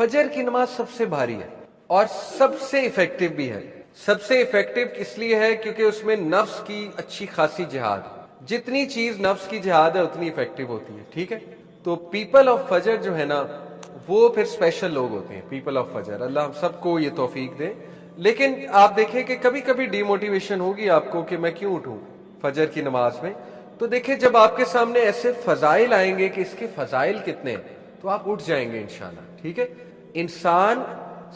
فجر کی نماز سب سے بھاری ہے اور سب سے افیکٹو بھی ہے. سب سے افیکٹو اس لیے ہے کیونکہ اس میں نفس کی اچھی خاصی جہاد ہے. جتنی چیز نفس کی جہاد ہے اتنی افیکٹو ہوتی ہے. ٹھیک ہے, تو پیپل آف فجر جو ہے نا وہ پھر اسپیشل لوگ ہوتے ہیں. پیپل آف فجر, اللہ ہم سب کو یہ توفیق دے. لیکن آپ دیکھیں کہ کبھی کبھی ڈی موٹیویشن ہوگی آپ کو کہ میں کیوں اٹھوں فجر کی نماز میں. تو دیکھیں جب آپ کے سامنے ایسے فضائل آئیں گے کہ اس کے فضائل کتنے ہیں تو آپ اٹھ جائیں گے انشاءاللہ. ٹھیک ہے, انسان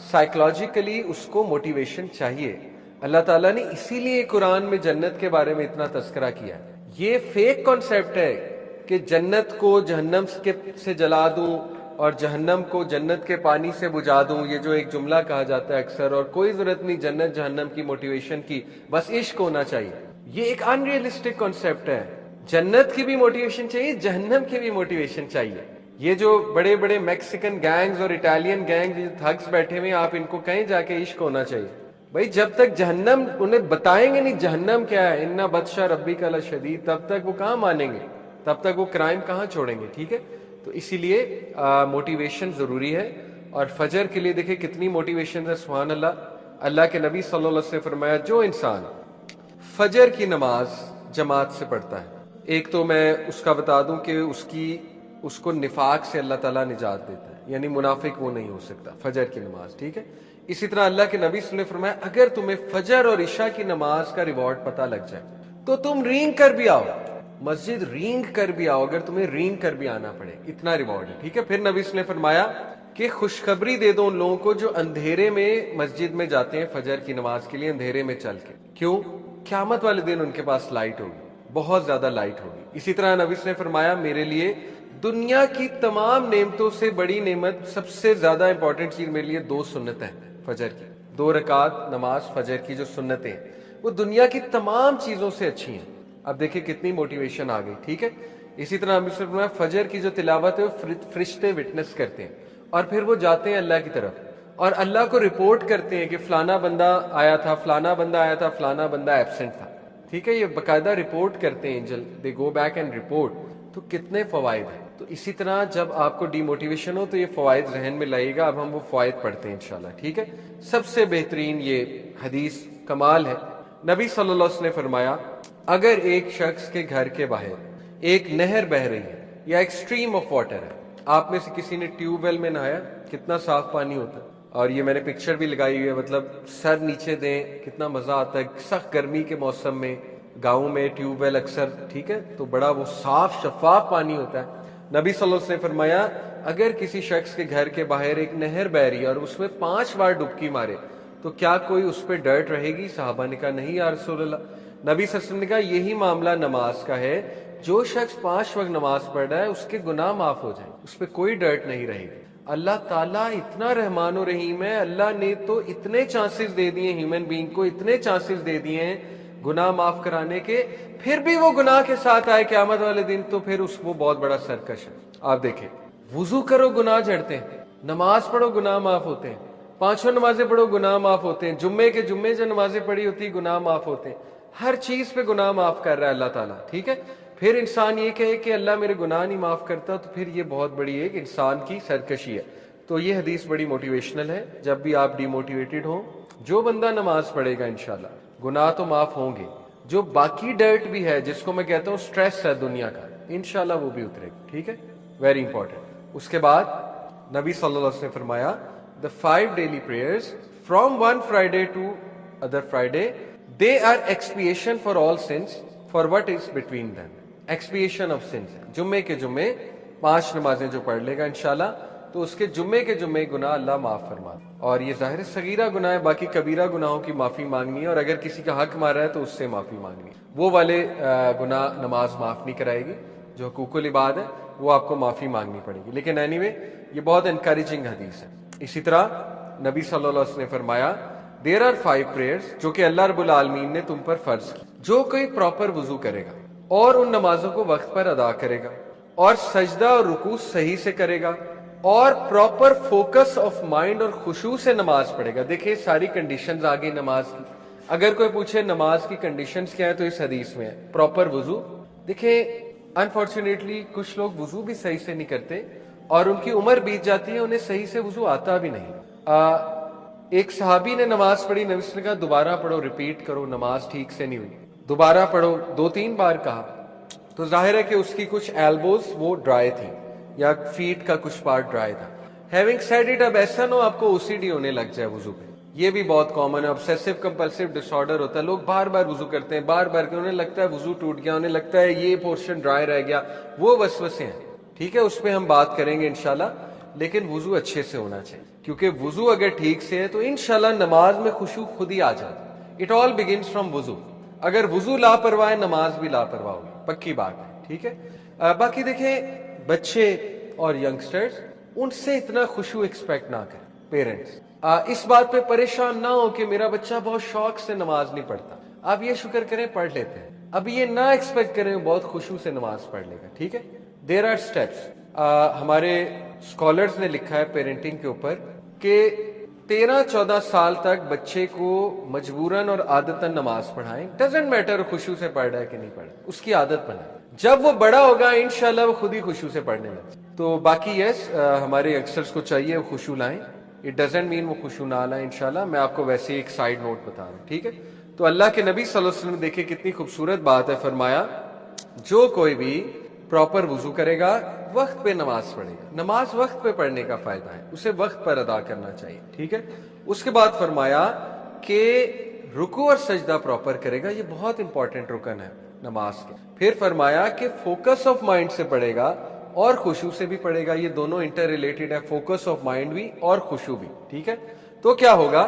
سائیکولوجیکلی اس کو موٹیویشن چاہیے. اللہ تعالیٰ نے اسی لیے قرآن میں جنت کے بارے میں اتنا تذکرہ کیا. یہ فیک کانسیپٹ ہے کہ جنت کو جہنم سے جلا دوں اور جہنم کو جنت کے پانی سے بجھا دوں. یہ جو ایک جملہ کہا جاتا ہے اکثر, اور کوئی ضرورت نہیں جنت جہنم کی موٹیویشن کی, بس عشق ہونا چاہیے. یہ ایک ان ریئلسٹک کانسیپٹ ہے. جنت کی بھی موٹیویشن چاہیے, جہنم کی بھی موٹیویشن چاہیے. یہ جو بڑے بڑے میکسیکن گینگز اور اٹالین گینگ تھگس بیٹھے ہوئے, آپ ان کو کہیں جا کے عشق ہونا چاہیے. بھائی جب تک جہنم انہیں بتائیں گے نہیں جہنم کیا ہے, انا بطش ربک لشدید, تب تک وہ کہاں مانیں گے, تب تک وہ کرائم کہاں چھوڑیں گے. ٹھیک ہے, تو اسی لیے موٹیویشن ضروری ہے. اور فجر کے لیے دیکھیں کتنی موٹیویشن ہے, سبحان اللہ. اللہ کے نبی صلی اللہ علیہ وسلم نے فرمایا جو انسان فجر کی نماز جماعت سے پڑھتا ہے, ایک تو میں اس کا بتا دوں کہ اس کو نفاق سے اللہ تعالیٰ نجات دیتا ہے, یعنی منافق وہ نہیں ہو سکتا فجر کی نماز. ٹھیک ہے, اسی طرح اللہ کے نبی صلی اللہ علیہ وسلم نے فرمایا اگر تمہیں فجر اور عشاء کی نماز کا ریوارڈ پتہ لگ جائے تو تم رینگ کر بھی آؤ, مسجد رینگ کر بھی آؤ, اگر تمہیں رینگ کر بھی آنا پڑے, اتنا ریوارڈ ہے. ٹھیک ہے, پھر نبی صلی اللہ علیہ وسلم نے فرمایا کہ خوشخبری دے دو ان لوگوں کو جو اندھیرے میں مسجد میں جاتے ہیں فجر کی نماز کے لیے, اندھیرے میں چل کے. کیوں؟ قیامت والے دن ان کے پاس لائٹ ہوگی, بہت زیادہ لائٹ ہوگی. اسی طرح نبی صلی اللہ علیہ وسلم نے فرمایا میرے لیے دنیا کی تمام نعمتوں سے بڑی نعمت, سب سے زیادہ امپورٹنٹ چیز میرے لیے 2 سنتیں ہیں فجر کی. 2 رکعت نماز فجر کی جو سنتیں ہیں وہ دنیا کی تمام چیزوں سے اچھی ہیں. اب دیکھیں کتنی موٹیویشن آ گئی. ٹھیک ہے, اسی طرح نبی صلی اللہ علیہ وسلم نے فجر کی جو تلاوت ہے وہ فرشتے وٹنس کرتے ہیں, اور پھر وہ جاتے ہیں اللہ کی طرف اور اللہ کو رپورٹ کرتے ہیں کہ فلانا بندہ آیا تھا, فلانا بندہ آیا تھا, فلانا بندہ ایبسنٹ تھا. ٹھیک ہے, یہ باقاعدہ رپورٹ کرتے ہیں angel, they go back and report. تو کتنے فوائد ہیں. تو اسی طرح جب آپ کو ڈی موٹیویشن ہو تو یہ فوائد ذہن میں لائے گا. اب ہم وہ فوائد پڑھتے ہیں انشاءاللہ. ٹھیک ہے, سب سے بہترین یہ حدیث کمال ہے. نبی صلی اللہ علیہ وسلم نے فرمایا اگر ایک شخص کے گھر کے باہر ایک نہر بہہ رہی ہے یا ایک سٹریم آف واٹر ہے, آپ میں سے کسی نے ٹیوب ویل میں نہایا, کتنا صاف پانی ہوتا ہے, اور یہ میں نے پکچر بھی لگائی ہوئی ہے, مطلب سر نیچے دیں کتنا مزہ آتا ہے. سخت گرمی کے موسم میں گاؤں میں ٹیوب ویل اکثر, ٹھیک ہے, تو بڑا وہ صاف شفاف پانی ہوتا ہے. نبی صلی اللہ علیہ وسلم نے فرمایا اگر کسی شخص کے گھر کے باہر ایک نہر بہ رہی ہے اور اس میں 5 بار ڈبکی مارے تو کیا کوئی اس پہ ڈرٹ رہے گی؟ صحابہ نے کہا نہیں یا رسول اللہ. نبی صلی اللہ علیہ وسلم نے کہا یہی معاملہ نماز کا ہے, جو شخص 5 وقت نماز پڑھ رہا ہے اس کے گناہ معاف ہو جائیں, اس پہ کوئی ڈرٹ نہیں رہے گی. اللہ تعالیٰ اتنا رحمان و رحیم ہے, اللہ نے تو اتنے چانسز دے دیے ہیومن بینگ کو, اتنے چانسز دے دیے ہیں گناہ معاف کرانے کے, پھر بھی وہ گناہ کے ساتھ آئے قیامت والے دن تو پھر وہ بہت بڑا سرکش ہے. آپ دیکھیں, وضو کرو گناہ جھڑتے ہیں, نماز پڑھو گناہ معاف ہوتے ہیں, 5 نمازیں پڑھو گناہ معاف ہوتے ہیں, جمعے کے جمعے جو نمازیں پڑھی ہوتی گناہ معاف ہوتے ہیں, ہر چیز پہ گناہ معاف کر رہا ہے اللہ تعالیٰ. ٹھیک ہے, پھر انسان یہ کہے کہ اللہ میرے گناہ نہیں معاف کرتا تو پھر یہ بہت بڑی ایک انسان کی سرکشی ہے. تو یہ حدیث بڑی موٹیویشنل ہے. جب بھی آپ ڈی موٹیویٹڈ ہوں, جو بندہ نماز پڑھے گا انشاءاللہ گناہ تو معاف ہوں گے, جو باقی ڈرٹ بھی ہے جس کو میں کہتا ہوں سٹریس ہے دنیا کا, انشاءاللہ وہ بھی اترے گا. ٹھیک ہے, ویری امپورٹنٹ. اس کے بعد نبی صلی اللہ علیہ وسلم نے فرمایا the 5 daily prayers from one Friday to other Friday they are expiation for all sins for what is between them. expiation of sins. جمعے کے جمعے 5 نمازیں جو پڑھ لے گا انشاءاللہ تو اس کے جمعے کے جمعے گناہ اللہ معاف فرما. اور یہ ظاہر صغیرہ گناہ ہے, باقی کبیرہ گناہوں کی معافی مانگنی ہے, اور اگر کسی کا حق مارا ہے تو اس سے معافی مانگنی ہے. وہ والے گناہ نماز معاف نہیں کرائے گی, جو حقوق العباد ہے وہ آپ کو معافی مانگنی پڑے گی. لیکن اینی وے یہ بہت انکریجنگ حدیث ہے. اسی طرح نبی صلی اللہ علیہ وسلم نے فرمایا دیر آر 5 prayers جو کہ اللہ رب العالمین نے تم پر فرض کی. جو کوئی پراپر وضو کرے گا اور ان نمازوں کو وقت پر ادا کرے گا اور سجدہ اور رکوع صحیح سے کرے گا اور پراپر فوکس آف مائنڈ اور خشوع سے نماز پڑھے گا. دیکھیں ساری کنڈیشنز آ گئی نماز کی. اگر کوئی پوچھے نماز کی کنڈیشنز کیا ہے تو اس حدیث میں ہے پراپر وضو. دیکھیں انفارچونیٹلی کچھ لوگ وضو بھی صحیح سے نہیں کرتے, اور ان کی عمر بیت جاتی ہے, انہیں صحیح سے وضو آتا بھی نہیں. ایک صحابی نے نماز پڑھی, نبی صلی اللہ علیہ وسلم نے کہا دوبارہ پڑھو, ریپیٹ کرو, نماز ٹھیک سے نہیں ہوئی, دوبارہ پڑھو, 2-3 بار کہا. تو ظاہر ہے کہ اس کی کچھ ایلبوز وہ ڈرائی تھی یا فیٹ کا کچھ پارٹ ڈرائی تھا. ہیونگ سیڈ اٹ, اب ایسا نہ ہو آپ کو OCD ہونے لگ جائے وضو پہ, یہ بھی بہت کامن ہے. obsessive compulsive disorder ہوتا ہے, لوگ بار بار وضو کرتے ہیں, بار بار کہ انہیں لگتا ہے وضو ٹوٹ گیا, انہیں لگتا ہے یہ پورشن ڈرائی رہ گیا, وہ وسوسے ہیں. ٹھیک ہے, اس پہ ہم بات کریں گے انشاءاللہ, لیکن وضو اچھے سے ہونا چاہیے, کیونکہ وضو اگر ٹھیک سے ہے تو انشاءاللہ نماز میں خشوع خود ہی آ جاتا ہے. اٹ آل بگنس فرام وضو. اگر وضو لاپرواہ ہے, نماز بھی لاپرواہ ہوگی, پکی بات ہے. ٹھیک ہے, باقی دیکھیں بچے اور ینگسٹرز, ان سے اتنا خشوع ایکسپیکٹ نہ کریں. پیرنٹس اس بات پہ پریشان نہ ہو کہ میرا بچہ بہت شوق سے نماز نہیں پڑھتا, آپ یہ شکر کریں پڑھ لیتے ہیں. اب یہ نہ ایکسپیکٹ کریں بہت خشوع سے نماز پڑھ لے گا. ٹھیک ہے, دیر آر اسٹیپس. ہمارے اسکالرز نے لکھا ہے پیرنٹنگ کے اوپر کہ 13-14 سال تک بچے کو مجبوراً اور عادتاً نماز پڑھائیں. ڈزنٹ میٹر خشوع سے پڑھ رہا ہے کہ نہیں پڑھ رہا, اس کی عادت بنائیں. جب وہ بڑا ہوگا انشاءاللہ وہ خود ہی خشوع سے پڑھنے لگے. تو باقی یس, ہمارے ینگسٹرز کو چاہیے وہ خشوع لائیں. اٹ ڈزنٹ مین وہ خشوع نہ لائیں انشاءاللہ. میں آپ کو ویسے ایک سائیڈ نوٹ بتا رہا ہوں. ٹھیک ہے, تو اللہ کے نبی صلی اللہ علیہ وسلم دیکھیں کتنی خوبصورت بات ہے, فرمایا جو کوئی بھی پراپر وضو کرے گا وقت پہ نماز پڑھے گا. نماز وقت پہ پڑھنے کا فائدہ ہے, اسے وقت پر ادا کرنا چاہیے. ٹھیک ہے, اس کے بعد فرمایا کہ رکوع اور سجدہ پراپر کرے گا, یہ بہت امپورٹنٹ رکن ہے نماز کے. پھر فرمایا کہ فوکس آف مائنڈ سے پڑھے گا اور خشوع سے بھی پڑھے گا, یہ دونوں انٹر ریلیٹڈ ہے, فوکس آف مائنڈ بھی اور خشوع بھی. ٹھیک ہے, تو کیا ہوگا,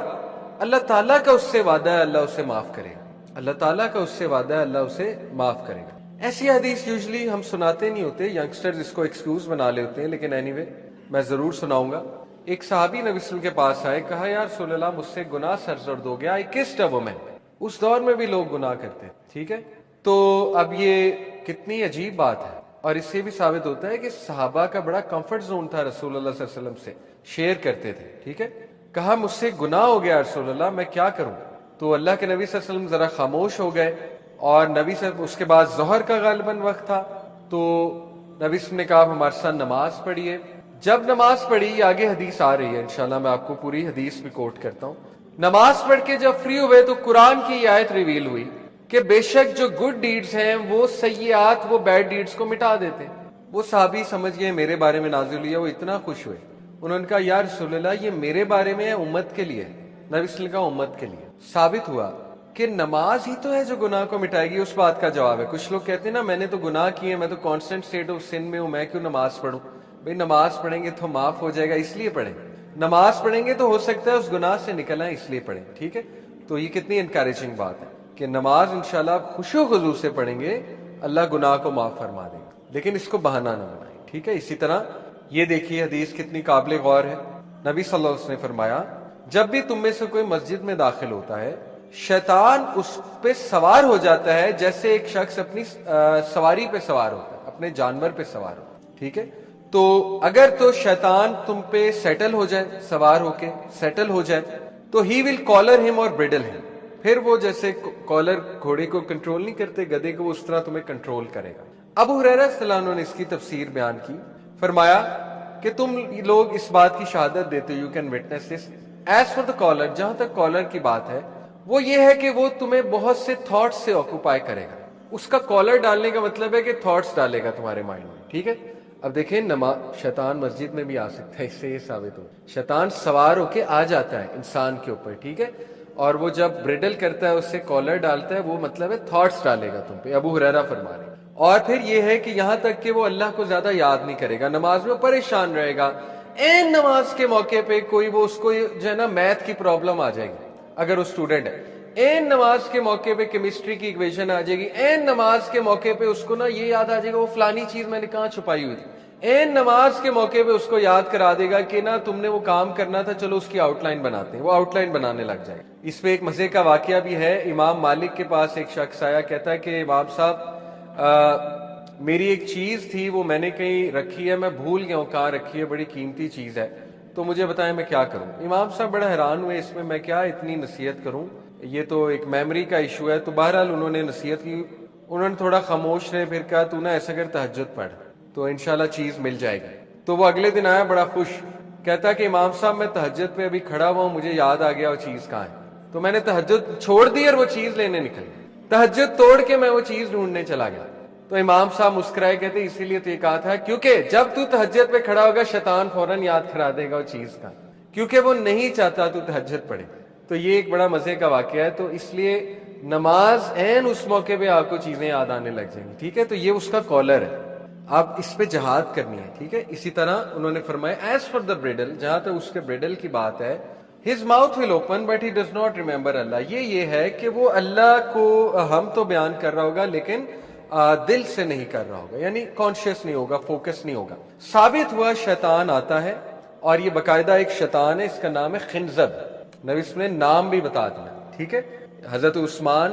اللہ تعالیٰ کا اس سے وعدہ ہے اللہ اسے معاف کرے گا. اللہ تعالیٰ کا اس سے وعدہ ہے اللہ اسے معاف کرے گا. ایسی حدیث یوزلی ہم سناتے نہیں ہوتے, ینگسٹرز اس کو ایکسکیوز بنا لے ہوتے ہیں, لیکن اینی وے میں ضرور سناؤں گا. ایک صحابی نبی صلی اللہ علیہ وسلم کے پاس آئے, کہا یا رسول اللہ مجھ سے گناہ سرزد ہو گیا, I kissed a woman. اس دور میں بھی لوگ گناہ کرتے. ٹھیک ہے, تو اب یہ کتنی عجیب بات ہے, اور اس سے بھی ثابت ہوتا ہے کہ صحابہ کا بڑا کمفرٹ زون تھا, رسول اللہ صلی اللہ علیہ وسلم سے شیئر کرتے تھے. ٹھیک ہے, کہا مجھ سے گناہ ہو گیا رسول اللہ, میں کیا کروں. تو اللہ کے نبی صلی اللہ علیہ وسلم ذرا خاموش ہو گئے, اور نبی صاحب اس کے بعد ظہر کا غالباً وقت تھا, تو نبی صاحب نے کہا آپ ہمارے ساتھ نماز پڑھیے. جب نماز پڑھی, آگے حدیث آ رہی ہے انشاءاللہ, میں آپ کو پوری حدیث بھی کوٹ کرتا ہوں. نماز پڑھ کے جب فری ہوئے تو قرآن کی یہ آیت ریویل ہوئی کہ بے شک جو گڈ ڈیڈز ہیں وہ سیئات, وہ بیڈ ڈیڈز کو مٹا دیتے ہیں. وہ صحابی سمجھ گئے میرے بارے میں نازل ہوئی ہے, وہ اتنا خوش ہوئے, انہوں نے کہا یا رسول اللہ یہ میرے بارے میں ہے امت کے لیے. نبی صلی اللہ علیہ وسلم نے کہا امت کے لیے. ثابت ہوا کہ نماز ہی تو ہے جو گناہ کو مٹائے گی. اس بات کا جواب ہے, کچھ لوگ کہتے ہیں نا میں نے تو گناہ کیے, میں تو کانسٹنٹ اسٹیٹ آف سن میں ہوں, میں کیوں نماز پڑھوں. بھئی نماز پڑھیں گے تو معاف ہو جائے گا اس لیے پڑھیں, نماز پڑھیں گے تو ہو سکتا ہے اس گناہ سے نکل آئیں اس لیے پڑھیں. ٹھیک ہے, تو یہ کتنی انکریجنگ بات ہے کہ نماز انشاءاللہ آپ خوشو خضوع سے پڑھیں گے, اللہ گناہ کو معاف فرما دے گا, لیکن اس کو بہانہ نہ بنائیں. ٹھیک ہے, اسی طرح یہ دیکھیے حدیث کتنی قابل غور ہے. نبی صلی اللہ علیہ وسلم نے فرمایا جب بھی تم میں سے کوئی مسجد میں داخل ہوتا ہے, شیطان اس پہ سوار ہو جاتا ہے جیسے ایک شخص اپنی سواری پہ سوار ہوتا ہے, اپنے جانور پہ سوار ہوتا ہے. ٹھیک ہے, تو اگر تو شیطان تم پہ سیٹل ہو جائے, سوار ہو کے سیٹل ہو جائے, تو ہی ول کالر ہم اور بریڈل ہم, پھر وہ جیسے کالر گھوڑے کو کنٹرول نہیں کرتے گدھے کو, اس طرح تمہیں کنٹرول کرے گا. ابو ہریرہ رضی اللہ عنہ نے اس کی تفسیر بیان کی, فرمایا کہ تم لوگ اس بات کی شہادت دیتے, you can witness this, as for the caller, جہاں تک کالر کی بات ہے وہ یہ ہے کہ وہ تمہیں بہت سے تھاٹس سے آکوپائی کرے گا. اس کا کالر ڈالنے کا مطلب ہے کہ تھاٹس ڈالے گا تمہارے مائنڈ میں. ٹھیک ہے, اب دیکھیں شیطان مسجد میں بھی آ سکتا ہے, اس سے یہ ثابت ہو شیطان سوار ہو کے آ جاتا ہے انسان کے اوپر. ٹھیک ہے, اور وہ جب بریڈل کرتا ہے اس سے کالر ڈالتا ہے, وہ مطلب ہے تھاٹس ڈالے گا تم پہ. ابو ہریرہ فرما رہے ہیں. اور پھر یہ ہے کہ یہاں تک کہ وہ اللہ کو زیادہ یاد نہیں کرے گا, نماز میں پریشان رہے گا. این نماز کے موقع پہ کوئی وہ اس کو جو ہے نا میتھ کی پرابلم آ جائے گی اگر وہ اسٹوڈنٹ ہے, این نماز کے موقع پہ کیمسٹری کی ایکویشن آ جائے گی, این نماز کے موقع پہ اس کو نا یہ یاد آ جائے گا وہ فلانی چیز میں نے کہاں چھپائی ہوئی تھی, این نماز کے موقع پہ اس کو یاد کرا دے گا کہ نا تم نے وہ کام کرنا تھا, چلو اس کی آؤٹ لائن بناتے ہیں, وہ آؤٹ لائن بنانے لگ جائے. اس پہ ایک مزے کا واقعہ بھی ہے. امام مالک کے پاس ایک شخص آیا, کہتا ہے کہ امام صاحب میری ایک چیز تھی وہ میں نے کہیں رکھی ہے, میں بھول گیا ہوں کہاں رکھی ہے, بڑی قیمتی چیز ہے, تو مجھے بتائیں میں کیا کروں. امام صاحب بڑا حیران ہوئے, اس میں کیا اتنی نصیحت کروں, یہ تو ایک میموری کا ایشو ہے. تو بہرحال انہوں نے نصیحت کی, انہوں نے تھوڑا خاموش رہے, پھر کہا تو نہ ایسا کر تہجد پڑھ تو انشاءاللہ چیز مل جائے گی. تو وہ اگلے دن آیا بڑا خوش، کہتا کہ امام صاحب میں تہجد پہ ابھی کھڑا ہوا ہوں، مجھے یاد آ گیا وہ چیز کہاں ہے، تو میں نے تہجد چھوڑ دی اور وہ چیز لینے نکل گیا، تہجد توڑ کے میں وہ چیز ڈھونڈنے چلا گیا۔ تو امام صاحب مسکرائے، کہتے اسی لیے تو یہ کہا تھا، کیونکہ جب تو تہجد پہ کھڑا ہوگا شیطان فوراً یاد کرا دے گا وہ چیز کا، کیونکہ وہ نہیں چاہتا تو تہجد پڑھے۔ تو یہ ایک بڑا مزے کا واقعہ ہے۔ تو اس لیے نماز عین اس موقع پہ آپ کو چیزیں یاد آنے لگ جائیں گی، ٹھیک ہے؟ تو یہ اس کا کالر ہے، اب اس پہ جہاد کرنی ہے، ٹھیک ہے؟ اسی طرح انہوں نے فرمایا ایز فار دا بریڈل، جہاں تک اس کے بریڈل کی بات ہے، his mouth will open but he does not remember اللہ، یہ ہے کہ وہ اللہ کو ہم تو بیان کر رہا ہوگا لیکن دل سے نہیں کر رہا ہوگا، یعنی کانشیس نہیں ہوگا، فوکس نہیں ہوگا۔ ثابت ہوا شیطان آتا ہے، اور یہ باقاعدہ ایک شیطان ہے، اس کا نام ہے خنزب، نبی اس نے نام بھی بتا دیا، ٹھیک ہے؟ حضرت عثمان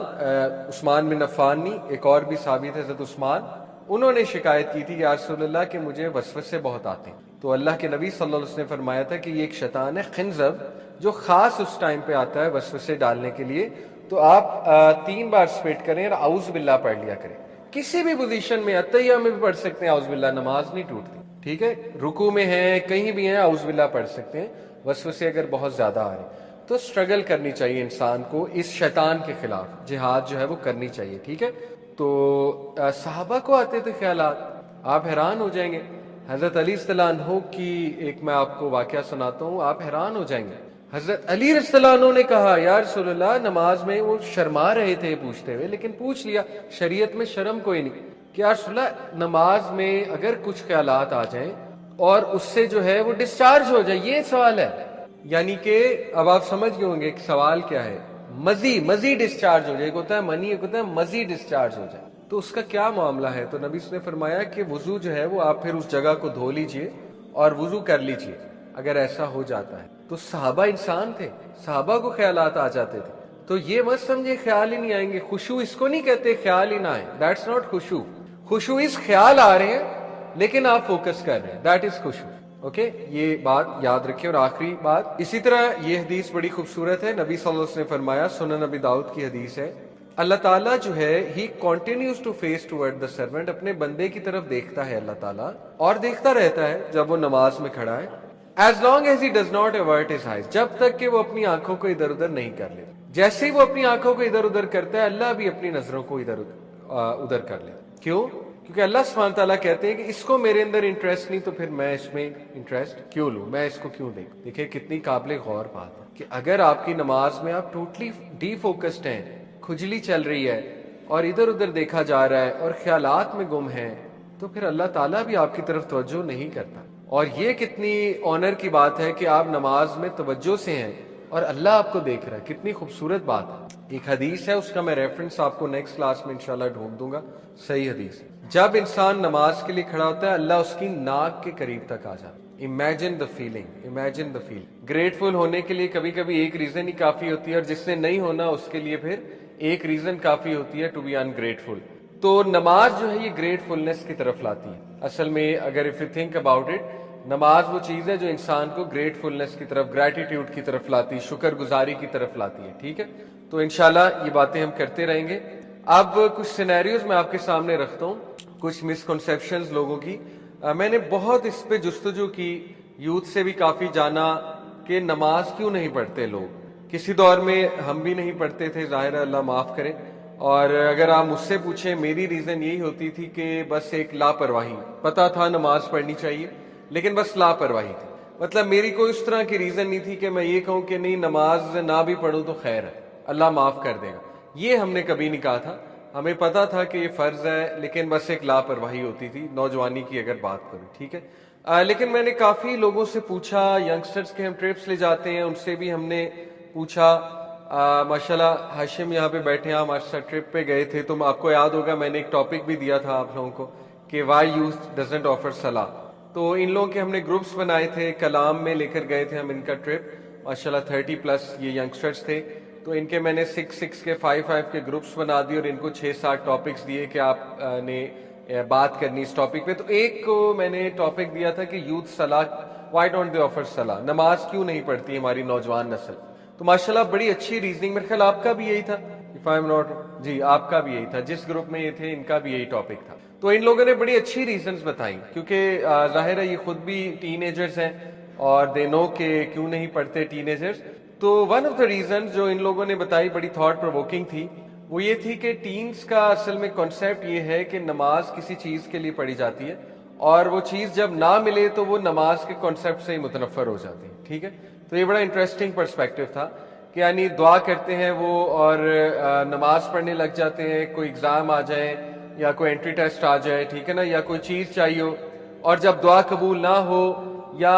بن عفان نہیں، ایک اور بھی ثابت ہے حضرت عثمان، انہوں نے شکایت کی تھی یا رسول اللہ کہ مجھے وسوسے بہت آتے ہیں، تو اللہ کے نبی صلی اللہ علیہ وسلم نے فرمایا تھا کہ یہ ایک شیطان ہے خنزب، جو خاص اس ٹائم پہ آتا ہے وسوسے ڈالنے کے لیے۔ تو آپ 3 بار سپیٹ کریں اور اعوذ باللہ پڑھ لیا کریں، کسی بھی پوزیشن میں، عطیہ میں بھی پڑھ سکتے ہیں اعوذ باللہ، نماز نہیں ٹوٹتی، ٹھیک ہے؟ رکوع میں ہیں، کہیں بھی ہیں، اعوذ باللہ پڑھ سکتے ہیں، وسوسے اگر بہت زیادہ آ رہے ہیں تو سٹرگل کرنی چاہیے انسان کو، اس شیطان کے خلاف جہاد جو ہے وہ کرنی چاہیے، ٹھیک ہے؟ تو صحابہ کو آتے تھے خیالات، آپ حیران ہو جائیں گے۔ حضرت علی رضی اللہ عنہ کی ایک میں آپ کو واقعہ سناتا ہوں، آپ حیران ہو جائیں گے۔ حضرت علی رضی اللہ عنہ نے کہا یا رسول اللہ، نماز میں وہ شرما رہے تھے پوچھتے ہوئے، لیکن پوچھ لیا، شریعت میں شرم کوئی نہیں، کہ یا رسول اللہ نماز میں اگر کچھ خیالات آ جائیں اور اس سے جو ہے وہ ڈسچارج ہو جائے، یہ سوال ہے، یعنی کہ اب آپ سمجھ گئے ہوں گے کہ سوال کیا ہے، مزی ڈسچارج ہو جائے، ایک ہوتا ہے منی، ایک ہوتا ہے مزی ڈسچارج ہو جائے، تو اس کا کیا معاملہ ہے؟ تو نبی نے فرمایا کہ وضو جو ہے وہ آپ پھر اس جگہ کو دھو لیجئے اور وضو کر لیجئے اگر ایسا ہو جاتا ہے۔ تو صحابہ انسان تھے، صحابہ کو خیالات آ جاتے تھے، تو یہ مت سمجھے خیال ہی نہیں آئیں گے، خشوع اس کو نہیں کہتے خیال ہی نہ آئے، دیٹس ناٹ خشوع، خشوع اس خیال آ رہے ہیں لیکن آپ فوکس کر رہے ہیں، دیٹ از خشوع، اوکے؟ یہ بات یاد رکھیں۔ اور آخری بات، اسی طرح یہ حدیث بڑی خوبصورت ہے، نبی صلی اللہ علیہ وسلم نے فرمایا، سنن نبی داؤد کی حدیث ہے، اللہ تعالیٰ جو ہے ہی continues to face toward the servant, اپنے بندے کی طرف دیکھتا ہے اللہ تعالیٰ، اور دیکھتا رہتا ہے جب وہ نماز میں کھڑا ہے، as long as he does not avert his eyes, جب تک کہ وہ اپنی آنکھوں کو ادھر ادھر نہیں کر لے، جیسے ہی وہ اپنی آنکھوں کو ادھر ادھر کرتا ہے اللہ بھی اپنی نظروں کو ادھر کر لے۔ کیوں؟ کیونکہ اللہ سبحانہ تعالیٰ کہتے ہیں کہ اس کو میرے اندر انٹرسٹ نہیں تو پھر میں اس میں انٹرسٹ کیوں لوں، میں اس کو کیوں دیکھوں؟ دیکھیں کتنی قابل غور بات ہے کہ اگر آپ کی نماز میں آپ ٹوٹلی ڈی فوکسڈ ہیں، کھجلی چل رہی ہے اور ادھر ادھر دیکھا جا رہا ہے اور خیالات میں گم ہیں، تو پھر اللہ تعالیٰ بھی آپ کی طرف توجہ نہیں کرتا۔ اور یہ کتنی آنر کی بات ہے کہ آپ نماز میں توجہ سے ہیں اور اللہ آپ کو دیکھ رہا ہے، کتنی خوبصورت بات ہے۔ ایک حدیث ہے، اس کا میں ریفرنس آپ کو نیکسٹ کلاس میں انشاءاللہ ڈھونڈ دوں گا، صحیح حدیث، جب انسان نماز کے لیے کھڑا ہوتا ہے اللہ اس کی ناک کے قریب تک آ جاتا ہے۔ Imagine the feeling, imagine the feeling. Grateful ہونے کے لیے کبھی کبھی ایک ریزن ہی کافی ہوتی ہے، اور جس سے نہیں ہونا اس کے لیے پھر ایک ریزن کافی ہوتی ہے ٹو بی انگریٹفل۔ تو نماز جو ہے یہ گریٹفلنس کی طرف لاتی ہے۔ اصل میں اگر if you think about it, نماز وہ چیز ہے جو انسان کو گریٹفلنس کی طرف، گریٹیٹیوڈ کی طرف لاتی ہے، شکر گزاری کی طرف لاتی ہے، ٹھیک ہے؟ تو انشاءاللہ یہ باتیں ہم کرتے رہیں گے۔ اب کچھ سینیریوز میں آپ کے سامنے رکھتا ہوں، کچھ مسکنسیپشنز لوگوں کی۔ میں نے بہت اس پہ جستجو کی، یوتھ سے بھی کافی جانا کہ نماز کیوں نہیں پڑھتے لوگ۔ کسی دور میں ہم بھی نہیں پڑھتے تھے، ظاہر ہے اللہ معاف کرے، اور اگر آپ مجھ سے پوچھیں میری ریزن یہی ہوتی تھی کہ بس ایک لاپرواہی، پتہ تھا نماز پڑھنی چاہیے لیکن بس لاپرواہی تھی، مطلب میری کوئی اس طرح کی ریزن نہیں تھی کہ میں یہ کہوں کہ نہیں نماز نہ بھی پڑھوں تو خیر ہے، اللہ معاف کر دے گا، یہ ہم نے کبھی نہیں کہا تھا۔ ہمیں پتا تھا کہ یہ فرض ہے لیکن بس ایک لاپرواہی ہوتی تھی، نوجوانی کی اگر بات کروں، ٹھیک ہے؟ لیکن میں نے کافی لوگوں سے پوچھا، ینگسٹرز کے ہم ٹرپس لے جاتے ہیں، ان سے بھی ہم نے پوچھا۔ ماشاءاللہ ہاشم یہاں پہ بیٹھے ہیں، ہمارے ساتھ ٹرپ پہ گئے تھے، تو آپ کو یاد ہوگا میں نے ایک ٹاپک بھی دیا تھا آپ لوگوں کو کہ وائی یوتھ ڈزنٹ آفر صلاح، تو ان لوگوں کے ہم نے گروپس بنائے تھے، کلام میں لے کر گئے تھے ہم ان کا ٹرپ، ماشاءاللہ 30+ یہ ینگسٹرز تھے، تو ان کے میں نے 6 کے 5 کے گروپس بنا دیے اور ان کو 6-7 ٹاپکس دیے کہ آپ نے بات کرنی اس ٹاپک پہ۔ تو ایک کو میں نے ٹاپک دیا تھا کہ یوتھ صلاح، وائی ڈونٹ دے آفر صلاح، نماز کیوں نہیں پڑھتی ہماری نوجوان نسل؟ تو ماشاءاللہ بڑی اچھی ریزننگ، میرے خیال آپ کا بھی یہی تھا، اف آئی ایم ناٹ، جی آپ کا بھی یہی تھا، جس گروپ میں یہ تھے ان کا بھی یہی ٹاپک تھا۔ تو ان لوگوں نے بڑی اچھی ریزنز بتائیں، کیونکہ ظاہر ہے یہ خود بھی ٹین ایجرز ہیں اور دے نو کہ کیوں نہیں پڑھتے ٹین ایجرز. تو ون آف دا ریزنز جو ان لوگوں نے بتائی بڑی تھاٹ پرووکنگ تھی، وہ یہ تھی کہ ٹینز کا اصل میں کانسیپٹ یہ ہے کہ نماز کسی چیز کے لیے پڑھی جاتی ہے اور وہ چیز جب نہ ملے تو وہ نماز کے کانسیپٹ سے ہی متنفر ہو جاتی ہے. ٹھیک ہے، تو یہ بڑا انٹرسٹنگ پرسپیکٹو تھا کہ یعنی دعا کرتے ہیں وہ اور نماز پڑھنے لگ جاتے ہیں، کوئی ایگزام آ جائے یا کوئی انٹری ٹیسٹ آ جائے، ٹھیک ہے نا، یا کوئی چیز چاہیے ہو اور جب دعا قبول نہ ہو یا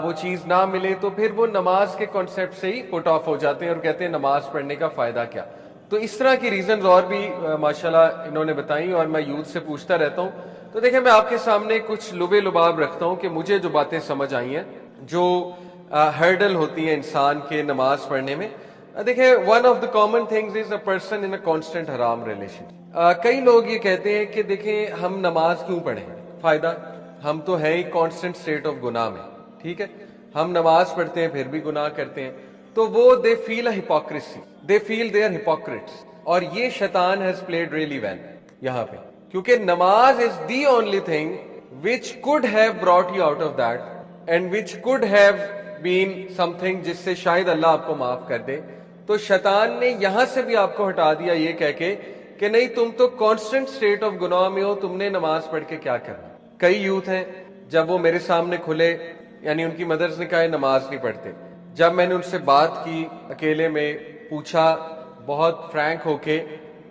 وہ چیز نہ ملے تو پھر وہ نماز کے کانسیپٹ سے ہی پٹ آف ہو جاتے ہیں اور کہتے ہیں نماز پڑھنے کا فائدہ کیا. تو اس طرح کی ریزنز اور بھی ماشاءاللہ انہوں نے بتائیں اور میں یوتھ سے پوچھتا رہتا ہوں. تو دیکھیں میں آپ کے سامنے کچھ لبے لباب رکھتا ہوں کہ مجھے جو باتیں سمجھ آئی ہیں جو ہرڈل ہوتی ہیں انسان کے نماز پڑھنے میں. دیکھیں one of the common things is a person in a constant حرام ریلیشن. کئی لوگ یہ کہتے ہیں کہ دیکھیں ہم نماز کیوں پڑھیں، فائدہ، ہم تو ہیں ہی کانسٹنٹ اسٹیٹ آف گناہ میں. ٹھیک ہے، ہم نماز پڑھتے ہیں پھر بھی گناہ کرتے ہیں. تو وہ they feel a hypocrisy, they feel they are hypocrites. اور یہ شیطان ہیز پلیڈ ریئلی ویل یہاں پہ، کیونکہ نماز is the only thing which could have brought you out of that and which could have been something جس سے شاید اللہ آپ کو معاف کر دے. تو شیطان نے یہاں سے بھی آپ کو ہٹا دیا یہ کہہ کے کہ نہیں تم تو کانسٹنٹ اسٹیٹ آف گناہ میں ہو، تم نے نماز پڑھ کے کیا کرنا. کئی یوتھ ہیں جب وہ میرے سامنے کھلے، یعنی ان کی مدرس نے کہا نماز نہیں پڑھتے. جب میں نے ان سے بات کی اکیلے میں پوچھا بہت فرینک ہو کے،